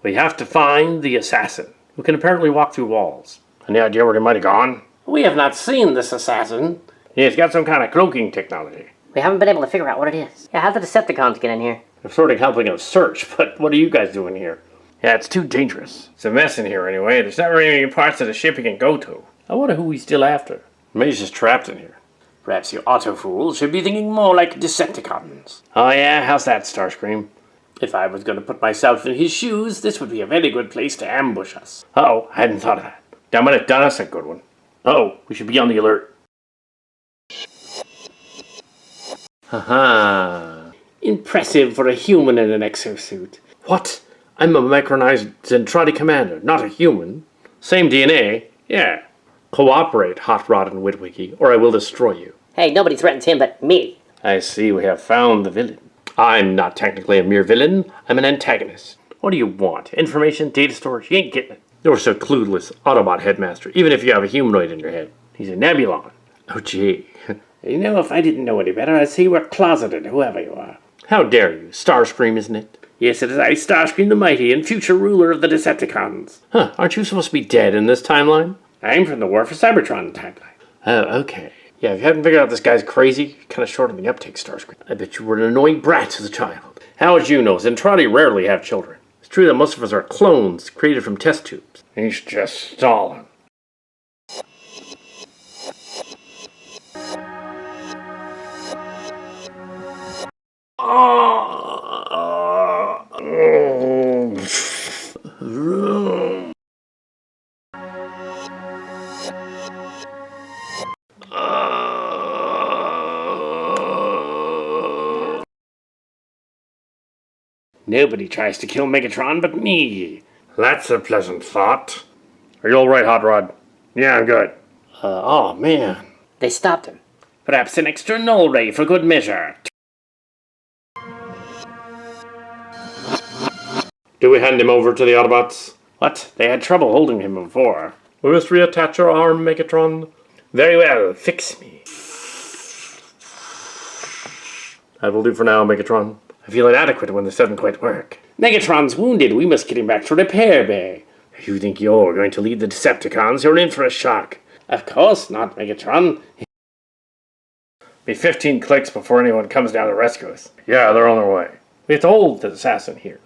We have to find the assassin, who can apparently walk through walls. Any idea where he might have gone? We have not seen this assassin. He's got some kind of cloaking technology. We haven't been able to figure out what it is. Yeah, how'd the Decepticons get in here? They're sort of helping us search, but what are you guys doing here? Yeah, it's too dangerous. It's a mess in here anyway. There's not very many parts of the ship he can go to. I wonder who he's still after. Maybe he's just trapped in here. Perhaps you auto-fools should be thinking more like Decepticons. Oh yeah? How's that, Starscream? If I was going to put myself in his shoes, this would be a very good place to ambush us. Uh-oh, I hadn't thought of that. That might have done us a good one. Uh-oh, we should be on the alert. Haha. Impressive for a human in an exosuit. What? I'm a micronized Zentradi commander, not a human. Same DNA, yeah. Cooperate, Hot Rod and Witwicky, or I will destroy you. Hey, nobody threatens him but me. I see we have found the villain. I'm not technically a mere villain, I'm an antagonist. What do you want? Information? Data storage? You ain't getting it. You're so clueless, Autobot headmaster, even if you have a humanoid in your head. He's a Nebulon. Oh gee. You know, if I didn't know any better, I'd say you were closeted, whoever you are. How dare you? Starscream, isn't it? Yes, it is I, Starscream the Mighty, and future ruler of the Decepticons. Huh, aren't you supposed to be dead in this timeline? I'm from the War for Cybertron timeline. Oh, okay. Yeah, if you haven't figured out this guy's crazy, you're kind of short on the uptake, Starscream. I bet you were an annoying brat as a child. How would you know? Zentradi rarely have children. It's true that most of us are clones created from test tubes. He's just stalling. Nobody tries to kill Megatron but me. That's a pleasant thought. Are you all right, Hot Rod? Yeah, I'm good. Oh, man. They stopped him. Perhaps an extra null ray for good measure. Do we hand him over to the Autobots? What? They had trouble holding him before. We must reattach your arm, Megatron. Very well, fix me. That will do for now, Megatron. I feel inadequate when this doesn't quite work. Megatron's wounded. We must get him back to repair bay. If you think you're going to lead the Decepticons, you're in for a shock. Of course not, Megatron. Be 15 clicks before anyone comes down to rescue us. Yeah, they're on their way. We have to hold the assassin here.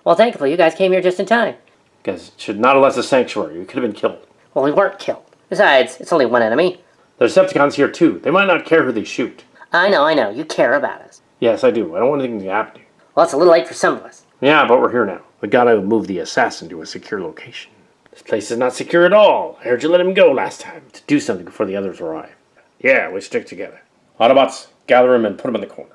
Well, thankfully, you guys came here just in time. Guys, should not have left the sanctuary. You could have been killed. Well, we weren't killed. Besides, it's only one enemy. The Decepticons here, too. They might not care who they shoot. I know. You care about us. Yes, I do. I don't want anything to happen to you. Well, it's a little late for some of us. Yeah, but we're here now. We gotta move the assassin to a secure location. This place is not secure at all. I heard you let him go last time to do something before the others arrive. Yeah, we stick together. Autobots, Gather him and put him in the corner.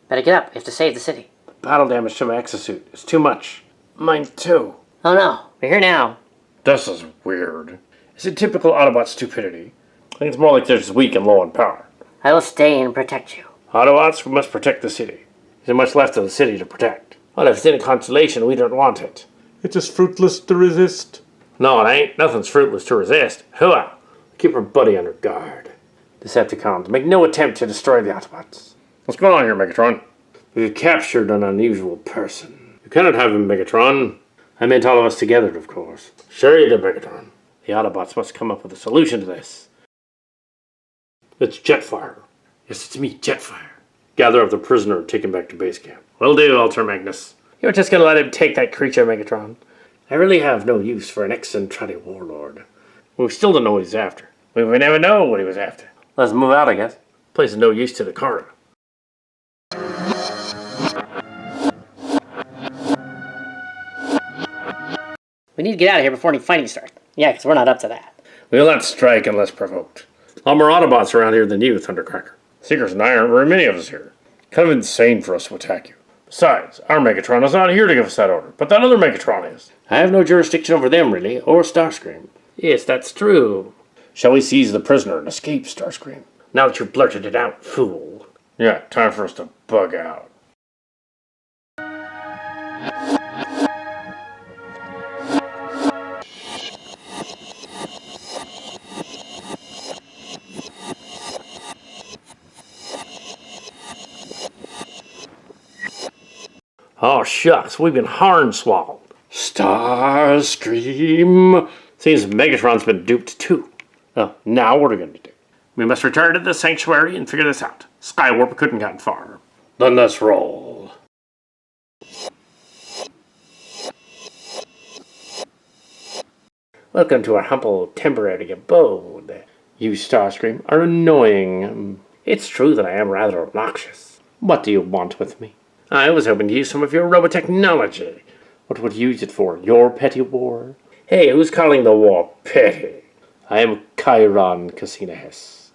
Better get up. We have to save the city. Battle damage to my exosuit is too much. Mine too. Oh no, we're here now. This is weird. Is it typical Autobot stupidity? I think it's more like they're just weak and low on power. I will stay and protect you. Autobots, we must protect the city. There's much left of the city to protect. Well, if it's in a constellation, we don't want it. It's just fruitless to resist. No, it ain't. Nothing's fruitless to resist. Hooah! Keep our buddy under guard. Decepticons, make no attempt to destroy the Autobots. What's going on here, Megatron? We've captured an unusual person. You cannot have him, Megatron. I meant all of us together, of course. Sure you did, Megatron. The Autobots must come up with a solution to this. It's Jetfire. Yes, it's me, Jetfire. Gather up the prisoner and take him back to base camp. Will do, Ultra Magnus. You're just gonna let him take that creature, Megatron. I really have no use for an eccentric warlord. We still don't know what he's after. We may never know what he was after. Let's move out, I guess. Place is no use to the coroner. We need to get out of here before any fighting starts. Yeah, because we're not up to that. We'll not strike unless provoked. A lot more Autobots around here than you, Thundercracker. Seekers and I aren't very many of us here. Kind of insane for us to attack you. Besides, our Megatron is not here to give us that order, but that other Megatron is. I have no jurisdiction over them, really, or Starscream. Yes, that's true. Shall we seize the prisoner and escape, Starscream? Now that you've blurted it out, fool. Yeah, time for us to bug out. Oh, shucks, we've been hornswallowed. Starscream! Seems Megatron's been duped, too. Oh, now what are we going to do? We must return to the sanctuary and figure this out. Skywarp couldn't get far. Then let's roll. Welcome to our humble temporary abode. You, Starscream, are annoying. It's true that I am rather obnoxious. What do you want with me? I was hoping to use some of your robotechnology. What would you use it for? Your petty war? Hey, who's calling the war petty? I am Chiron Cassinahus.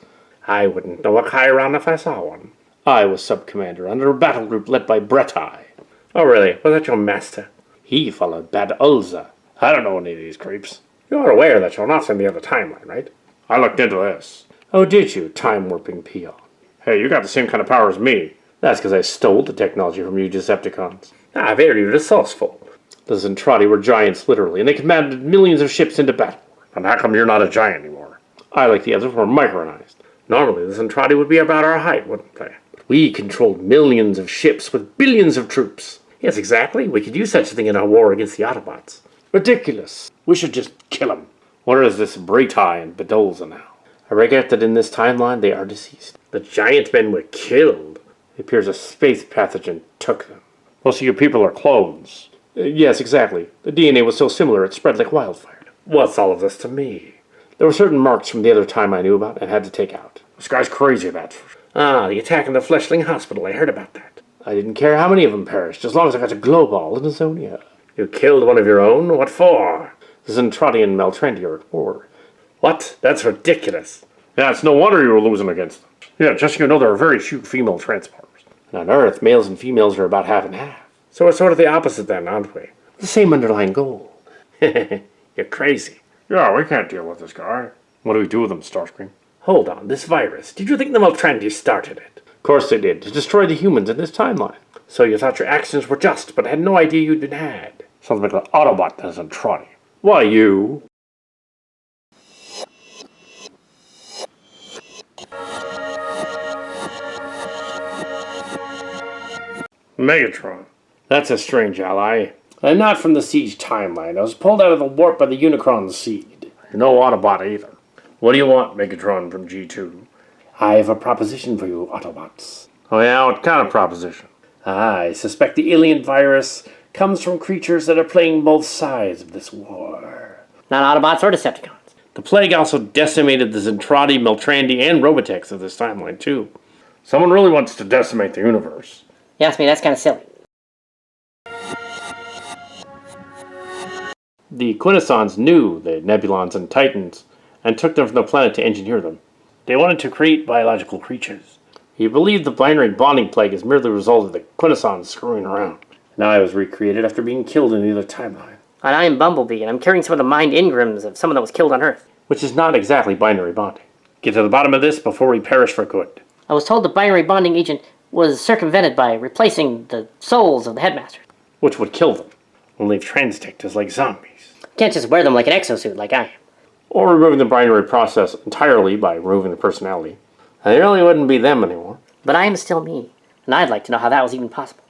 I wouldn't know a Chiron if I saw one. I was sub-commander under a battle group led by Bretai. Oh, really? Was that your master? He followed Bad Ulza. I don't know any of these creeps. You're aware that you're not in the other timeline, right? I looked into this. Oh, did you, time-warping peon? Hey, you got the same kind of power as me. That's because I stole the technology from you Decepticons. Ah, very resourceful. The Zentradi were giants, literally, and they commanded millions of ships into battle. And how come you're not a giant anymore? I, like the others, were micronized. Normally, the Zentradi would be about our height, wouldn't they? But we controlled millions of ships with billions of troops. Yes, exactly. We could use such a thing in our war against the Autobots. Ridiculous. We should just kill them. Where is this Bretai and Bedolza now? I regret that in this timeline they are deceased. The giant men were killed. It appears a space pathogen took them. Most of your people are clones. Yes, exactly. The DNA was so similar it spread like wildfire. What's all of this to me? There were certain marks from the other time I knew about and had to take out. This guy's crazy, that's for sure. Ah, the attack in the Fleshling Hospital. I heard about that. I didn't care how many of them perished, as long as I got to Global in Azonia. You killed one of your own? What for? The Zentradi and Meltrendi are at war. What? That's ridiculous. Yeah, it's no wonder you were losing against them. Yeah, just so you know, there are very few female Transformers. And on Earth, males and females are about half and half. So we're sort of the opposite then, aren't we? The same underlying goal. You're crazy. Yeah, we can't deal with this guy. What do we do with him, Starscream? Hold on, this virus. Did you think the Meltrendi started it? Of course they did, to destroy the humans in this timeline. So you thought your actions were just, but had no idea you'd been had. Sounds like an Autobot that isn't trotty. Why, you? Megatron. That's a strange ally. I'm not from the Siege timeline. I was pulled out of the warp by the Unicron seed. You're no Autobot either. What do you want, Megatron from G2? I have a proposition for you, Autobots. Oh yeah, what kind of proposition? I suspect the alien virus comes from creatures that are playing both sides of this war. Not Autobots or Decepticons. The plague also decimated the Zentradi, Meltrandi, and Robotechs of this timeline, too. Someone really wants to decimate the universe. You ask me, that's kind of silly. The Quintessons knew the Nebulons and Titans and took them from the planet to engineer them. They wanted to create biological creatures. He believed the binary bonding plague is merely a result of the Quintessons screwing around. Now I was recreated after being killed in the other timeline. And I am Bumblebee, and I'm carrying some of the mind engrams of someone that was killed on Earth. Which is not exactly binary bonding. Get to the bottom of this before we perish for good. I was told the binary bonding agent was circumvented by replacing the souls of the headmaster. Which would kill them. And leave transdictors like zombies. Can't just wear them like an exosuit like I am. Or removing the binary process entirely by removing the personality. And they really wouldn't be them anymore. But I am still me, and I'd like to know how that was even possible.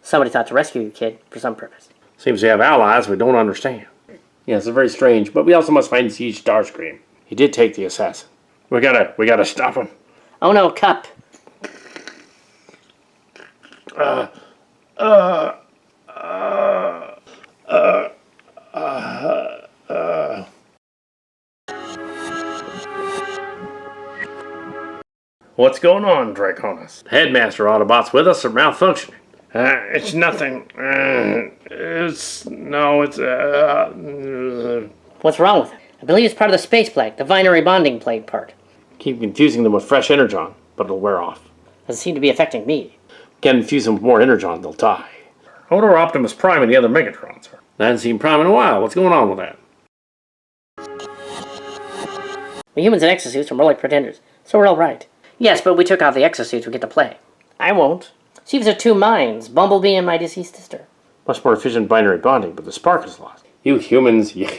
Somebody thought to rescue you, kid, for some purpose. Seems we have allies we don't understand. Yes, it's very strange, but we also must find Siege Starscream. He did take the assassin. We gotta stop him. Oh no, Cup. What's going on, Draconis? Headmaster Autobots with us are malfunctioning. It's nothing. What's wrong with it? I believe it's part of the space plague, the binary bonding plague part. Keep confusing them with fresh energon, but it'll wear off. Doesn't seem to be affecting me. Can't infuse them with more energon, they'll die. I wonder where Optimus Prime and the other Megatrons are. I haven't seen Prime in a while. What's going on with that? We humans in exosuits are more like pretenders, so we're all right. Yes, but we took off the exosuits we get to play. I won't. She's are two minds, Bumblebee and my deceased sister. Much more efficient binary bonding, but the spark is lost. You humans, Yeah,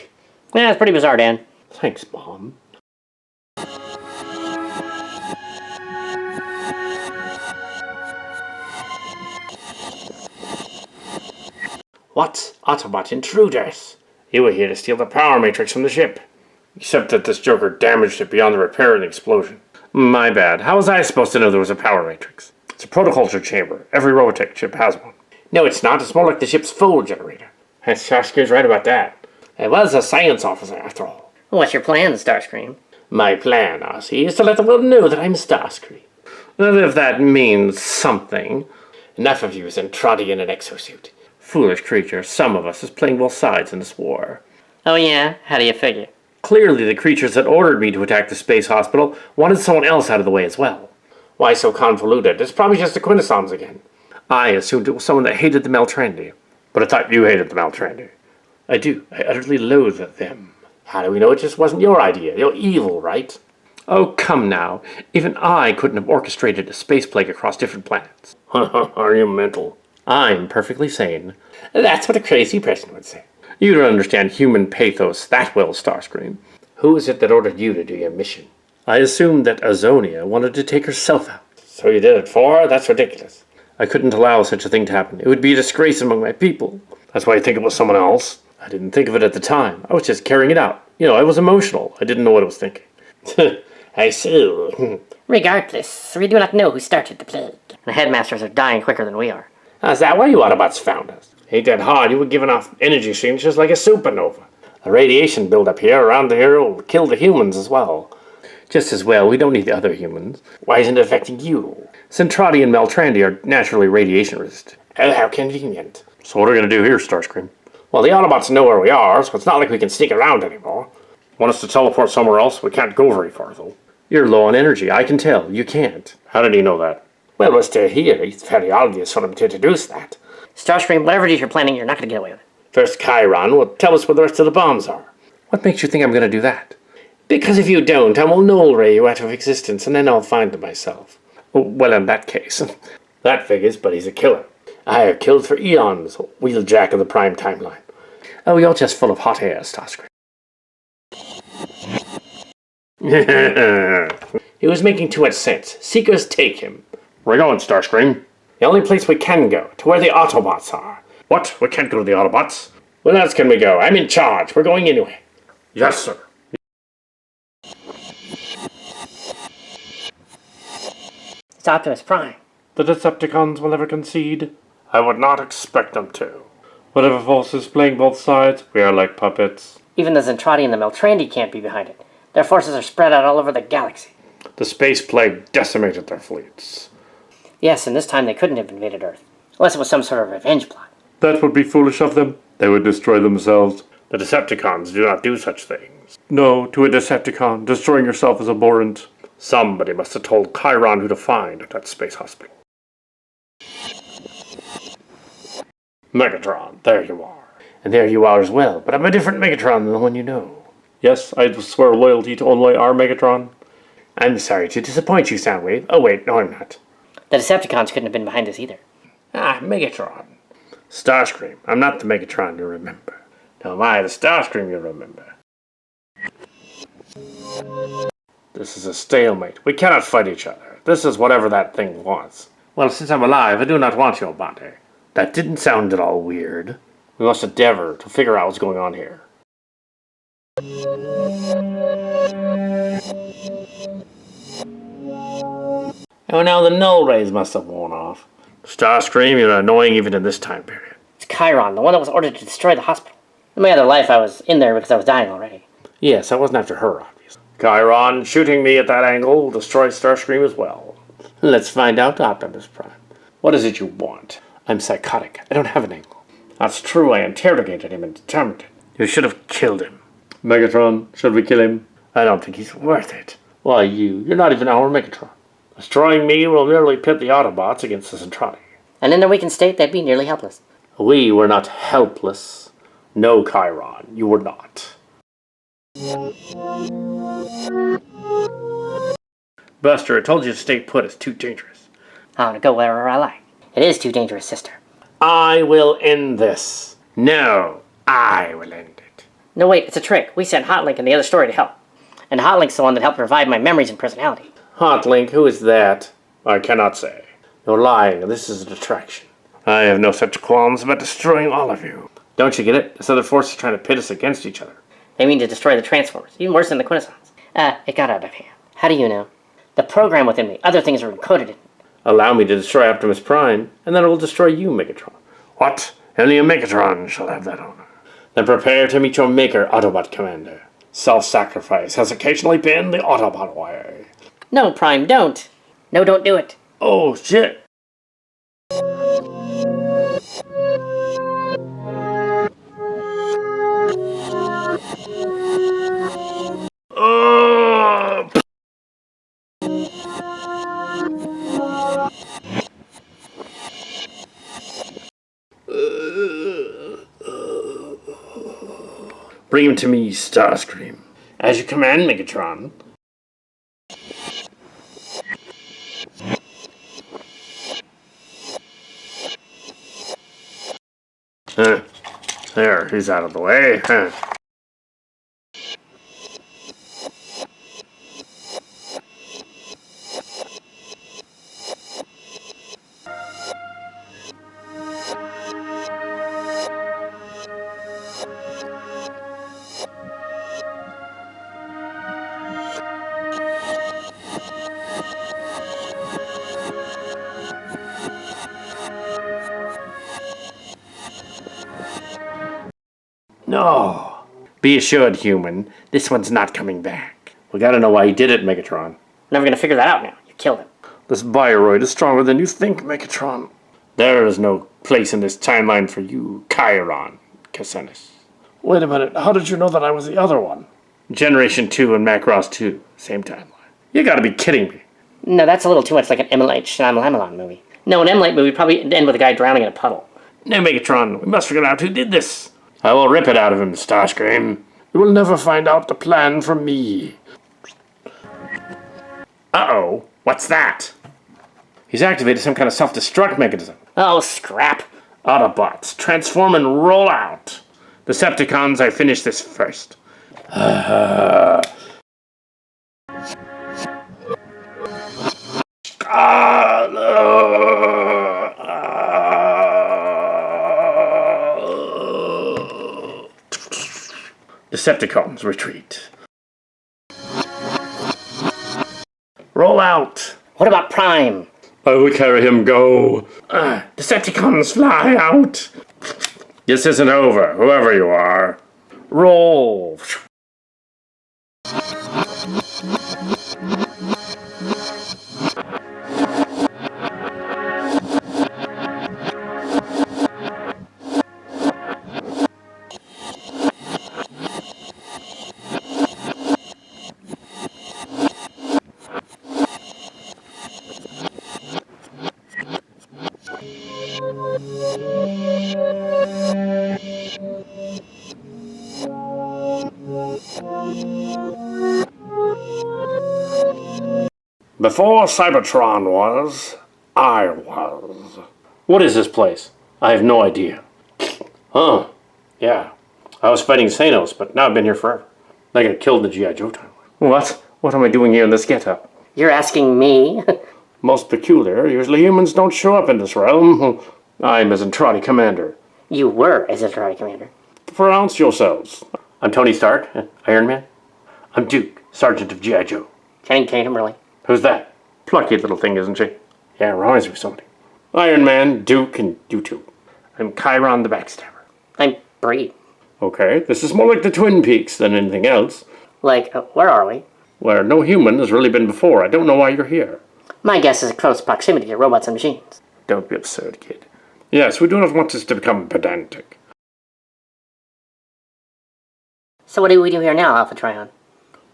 it's pretty bizarre, Dan. Thanks, Mom. What? Autobot intruders! You were here to steal the power matrix from the ship. Except that this Joker damaged it beyond the repair in the explosion. My bad. How was I supposed to know there was a power matrix? It's a protoculture chamber. Every Robotech ship has one. No, it's not. It's more like the ship's fuel generator. Starscream's right about that. I was a science officer, after all. What's your plan, Starscream? My plan, Ozzy, is to let the world know that I'm Starscream. And if that means something. Enough of you is Entradi in an exosuit. Foolish creature, some of us is playing both sides in this war. Oh yeah? How do you figure? Clearly the creatures that ordered me to attack the space hospital wanted someone else out of the way as well. Why so convoluted? It's probably just the Quintessons again. I assumed it was someone that hated the Meltrandi. But I thought you hated the Meltrandi. I do. I utterly loathe them. How do we know it just wasn't your idea? You're evil, right? Oh, come now. Even I couldn't have orchestrated a space plague across different planets. Are you mental? I'm perfectly sane. That's what a crazy person would say. You don't understand human pathos that well, Starscream. Who is it that ordered you to do your mission? I assumed that Azonia wanted to take herself out. So you did it for her? That's ridiculous. I couldn't allow such a thing to happen. It would be a disgrace among my people. That's why I think it was someone else. I didn't think of it at the time. I was just carrying it out. You know, I was emotional. I didn't know what I was thinking. I see. Regardless, we do not know who started the plague. The headmasters are dying quicker than we are. Is that why you Autobots found us? Ain't that hard? You were giving off energy streams just like a supernova. The radiation buildup here around here will kill the humans as well. Just as well, we don't need the other humans. Why isn't it affecting you? Centrati and Meltrandi are naturally radiation resistant. Oh, how convenient. So what are we going to do here, Starscream? Well, the Autobots know where we are, so it's not like we can sneak around anymore. Want us to teleport somewhere else? We can't go very far, though. You're low on energy, I can tell. You can't. How did he know that? Well, we're still here. It's very obvious for him to introduce that. Starscream, whatever it is you're planning, you're not going to get away with it. First, Chiron will tell us where the rest of the bombs are. What makes you think I'm going to do that? Because if you don't, I will null ray you out of existence, and then I'll find them myself. Well, in that case, that figures, but he's a killer. I have killed for eons, Wheeljack of the Prime Timeline. Oh, you're just full of hot air, Starscream. He was making too much sense. Seekers take him. We're going, Starscream. The only place we can go, to where the Autobots are. What? We can't go to the Autobots? Where else can we go? I'm in charge. We're going anyway. Yes, sir. It's Optimus Prime. The Decepticons will never concede? I would not expect them to. Whatever force is playing both sides, we are like puppets. Even the Zentradi and the Meltrandi can't be behind it. Their forces are spread out all over the galaxy. The space plague decimated their fleets. Yes, and this time they couldn't have invaded Earth. Unless it was some sort of revenge plot. That would be foolish of them. They would destroy themselves. The Decepticons do not do such things. No, to a Decepticon, destroying yourself is abhorrent. Somebody must have told Chiron who to find at that space hospital. Megatron, there you are. And there you are as well, but I'm a different Megatron than the one you know. Yes, I swear loyalty to only our Megatron. I'm sorry to disappoint you, Soundwave. Oh wait, no I'm not. The Decepticons couldn't have been behind this either. Ah, Megatron. Starscream, I'm not the Megatron you remember. No, am I the Starscream you remember. This is a stalemate. We cannot fight each other. This is whatever that thing wants. Well, since I'm alive, I do not want your body. That didn't sound at all weird. We must endeavor to figure out what's going on here. Oh, now the null rays must have worn off. Starscream, you're annoying even in this time period. It's Chiron, the one that was ordered to destroy the hospital. In my other life, I was in there because I was dying already. Yes, I wasn't after her, obviously. Chiron, shooting me at that angle will destroy Starscream as well. Let's find out, Optimus Prime. What is it you want? I'm psychotic. I don't have an angle. That's true, I interrogated him and determined it. You should have killed him. Megatron, should we kill him? I don't think he's worth it. Why, you're not even our Megatron. Destroying me will merely pit the Autobots against the Centrati. And in their weakened state, they'd be nearly helpless. We were not helpless. No, Chiron, you were not. Buster, I told you to stay put. It's too dangerous. I want to go wherever I like. It is too dangerous, sister. I will end this. No, I will end it. No, wait, it's a trick. We sent Hotlink in the other story to help. And Hotlink's the one that helped revive my memories and personality. Hotlink, who is that? I cannot say. You're lying. This is a distraction. I have no such qualms about destroying all of you. Don't you get it? This other force is trying to pit us against each other. They mean to destroy the Transformers, even worse than the Quintessons. It got out of hand. How do you know? The program within me, other things are encoded in. Allow me to destroy Optimus Prime, and then it will destroy you, Megatron. What? Only a Megatron shall have that honor. Then prepare to meet your maker, Autobot Commander. Self-sacrifice has occasionally been the Autobot way. No, Prime, don't. No, don't do it. Oh, shit. Bring him to me, Starscream. As you command, Megatron. There, he's out of the way. No. Be assured, human, this one's not coming back. We gotta know why he did it, Megatron. Never gonna figure that out now. You killed him. This Bioroid is stronger than you think, Megatron. There is no place in this timeline for you, Chiron, Cassinis. Wait a minute, how did you know that I was the other one? Generation 2 and Macross 2, same timeline. You gotta be kidding me. No, that's a little too much like an M. Night Shyamalan movie. No, an M. Night movie would probably end with a guy drowning in a puddle. No, Megatron, we must figure out who did this. I will rip it out of him, Starscream. You will never find out the plan from me. Uh-oh, what's that? He's activated some kind of self-destruct mechanism. Oh, scrap. Autobots, transform and roll out. Decepticons, I finish this first. Decepticons, retreat. Roll out. What about Prime? I will carry him, go. Decepticons, fly out. This isn't over, whoever you are. Roll. Before Cybertron was, I was. What is this place? I have no idea. Huh. Yeah. I was fighting Thanos, but now I've been here forever. I got killed in the G.I. Joe timeline. What? What am I doing here in this getup? You're asking me? Most peculiar. Usually humans don't show up in this realm. I'm a Zentradi commander. You were a Zentradi commander. Pronounce yourselves. I'm Tony Stark, Iron Man. I'm Duke, Sergeant of G.I. Joe. Channing Tatum, really? Who's that? Plucky little thing, isn't she? Yeah, reminds me of somebody. Iron Man, Duke, and you two. I'm Chiron the Backstabber. I'm Bree. Okay, this is more like the Twin Peaks than anything else, Like, where are we? where no human has really been before. I don't know why you're here. My guess is close proximity to robots and machines. Don't be absurd, kid. Yes, we do not want this to become pedantic. So what do we do here now, Alpha Trion?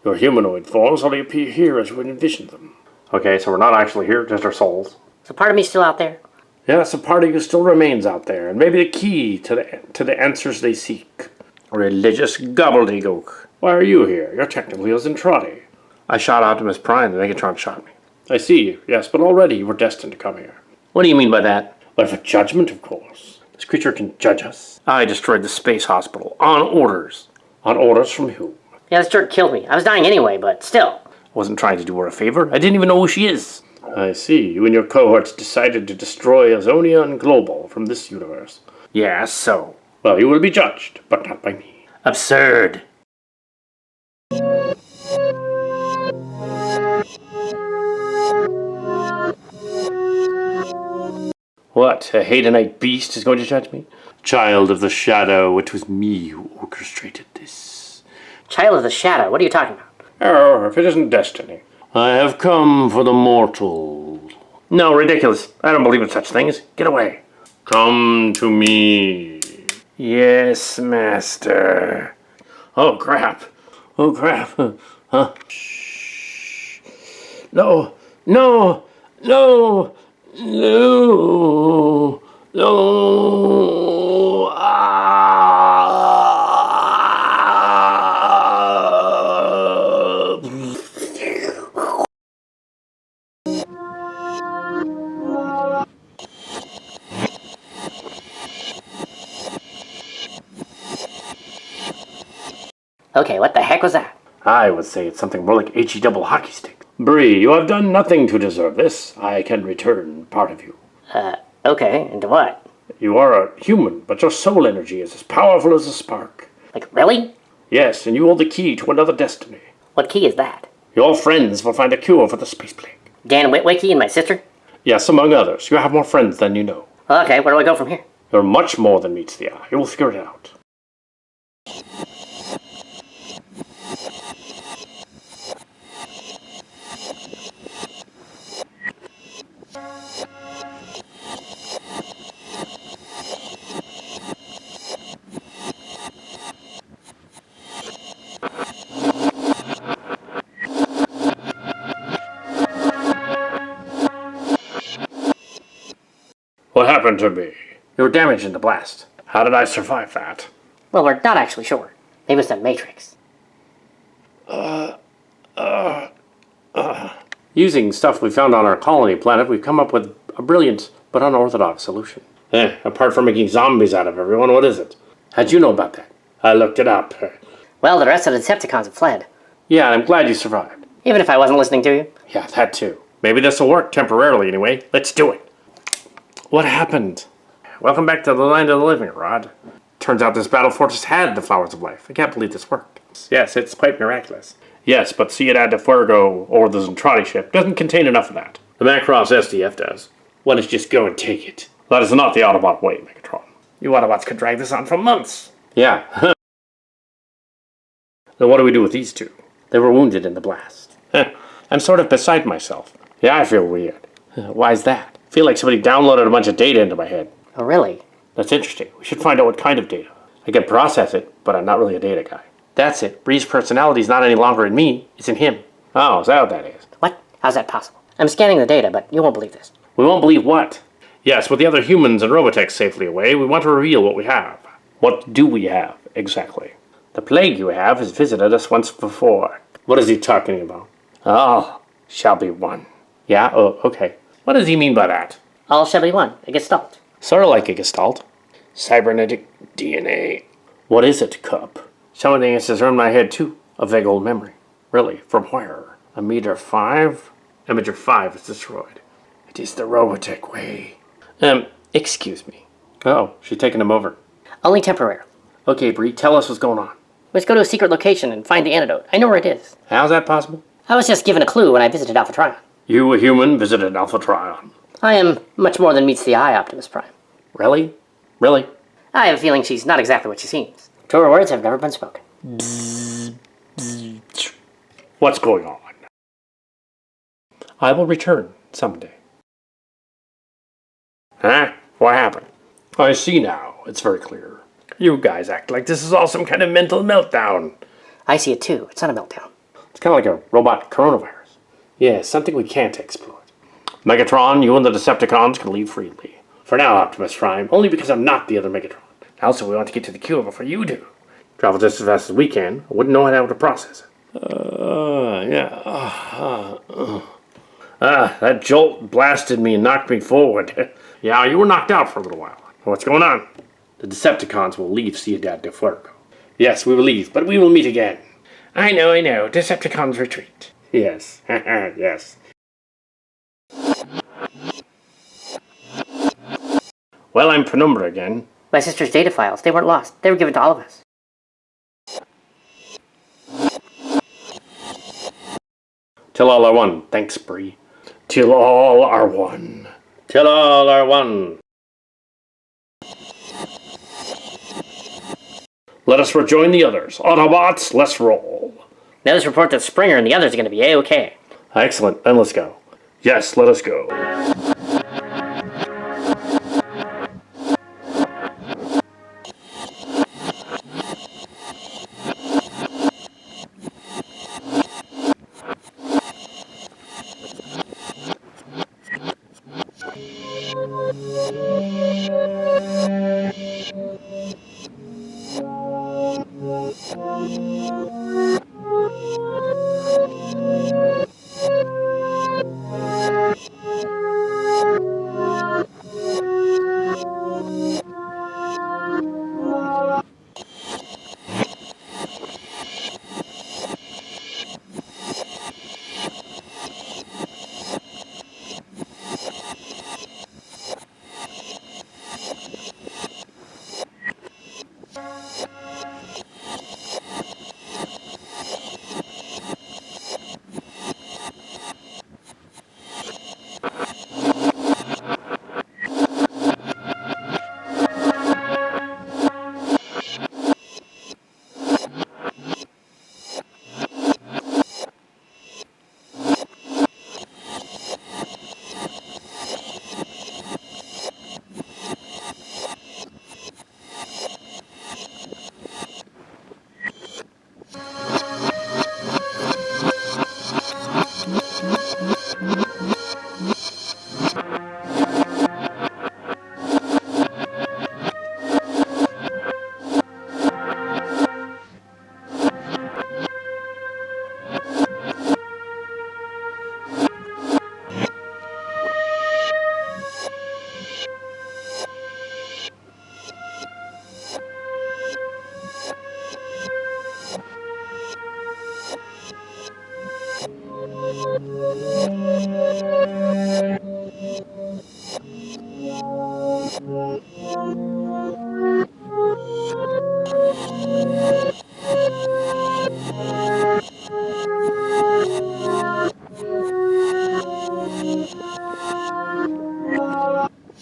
Your humanoid forms only appear here as we envision them. Okay, so we're not actually here, just our souls. So part of me's still out there? Yes, a part of you still remains out there, and maybe the key to the answers they seek. Religious gobbledygook. Why are you here? You're technically a Zentradi. I shot Optimus Prime, the Megatron shot me. I see you, yes, but already you were destined to come here. What do you mean by that? But for judgment, of course. This creature can judge us. I destroyed the space hospital, on orders. On orders from whom? Yeah, this jerk killed me. I was dying anyway, but still. I wasn't trying to do her a favor. I didn't even know who she is. I see. You and your cohorts decided to destroy Azonia and Global from this universe. Yeah, so. Well, you will be judged, but not by me. Absurd. What, a Hadanite beast is going to judge me? Child of the Shadow, it was me who orchestrated this. Child of the Shadow, what are you talking about? Oh, if it isn't destiny. I have come for the mortal. No, ridiculous. I don't believe in such things. Get away. Come to me. Yes, master. Oh, crap. Oh, crap. Huh? Shh. No, no, no, no, no. Okay, what the heck was that? I would say it's something more like HE double hockey stick. Bree, you have done nothing to deserve this. I can return part of you. Okay, into what? You are a human, but your soul energy is as powerful as a spark. Like, really? Yes, and you hold the key to another destiny. What key is that? Your friends will find a cure for the space plague. Dan Witwicky and my sister? Yes, among others. You have more friends than you know. Okay, where do I go from here? You're much more than meets the eye. You will figure it out. What happened to me? You were damaged in the blast. How did I survive that? Well, we're not actually sure. Maybe it's the Matrix. Using stuff we found on our colony planet, we've come up with a brilliant but unorthodox solution. Apart from making zombies out of everyone, what is it? How'd you know about that? I looked it up. Well, the rest of the Decepticons have fled. Yeah, and I'm glad you survived. Even if I wasn't listening to you. Yeah, that too. Maybe this will work temporarily anyway. Let's do it. What happened? Welcome back to the land of the living, Rod. Turns out this battle fortress had the flowers of life. I can't believe this worked. Yes, it's quite miraculous. Yes, but Ciudad de Fuego, or the Zentradi ship, doesn't contain enough of that. The Macross SDF does. Let us just go and take it. That is not the Autobot way, Megatron. You Autobots could drag this on for months. Yeah. Then what do we do with these two? They were wounded in the blast. I'm sort of beside myself. Yeah, I feel weird. Why's that? I feel like somebody downloaded a bunch of data into my head. Oh, really? That's interesting. We should find out what kind of data. I can process it, but I'm not really a data guy. That's it. Bree's personality's not any longer in me. It's in him. Oh, is that what that is? What? How's that possible? I'm scanning the data, but you won't believe this. We won't believe what? Yes, with the other humans and Robotech safely away, we want to reveal what we have. What do we have, exactly? The plague you have has visited us once before. What is he talking about? All shall be one. Yeah? Oh, okay. What does he mean by that? All shall be one. A gestalt. Sort of like a gestalt. Cybernetic DNA. What is it, Cup? Some of the answers are in my head, too. A vague old memory. Really? From where? Emitter 5? Emitter 5 is destroyed. It is the Robotech way. Excuse me. Oh, she's taking him over. Only temporarily. Okay, Bree, tell us what's going on. Let's go to a secret location and find the antidote. I know where it is. How's that possible? I was just given a clue when I visited Alpha Trion. You, a human, visited Alpha Trion. I am much more than meets the eye, Optimus Prime. Really? Really? I have a feeling she's not exactly what she seems. Truer words have never been spoken. What's going on? I will return someday. Huh? What happened? I see now. It's very clear. You guys act like this is all some kind of mental meltdown. I see it too. It's not a meltdown. It's kind of like a robot coronavirus. Yeah, something we can't exploit. Megatron, you and the Decepticons can leave freely. For now, Optimus Prime, only because I'm not the other Megatron. Also, we want to get to the cure before you do. Travel just as fast as we can. I wouldn't know how to process it. That jolt blasted me and knocked me forward. Yeah, you were knocked out for a little while. What's going on? The Decepticons will leave Ciudad de Fuego. Yes, we will leave, but we will meet again. I know. Decepticons retreat. Yes, yes. Well, I'm Penumbra again. My sister's data files, they weren't lost. They were given to all of us. Till all are one. Thanks, Bree. Till all are one. Till all are one. Let us rejoin the others. Autobots, let's roll. Now let's report that Springer and the others are going to be A-OK. Excellent. Then let's go. Yes, let us go.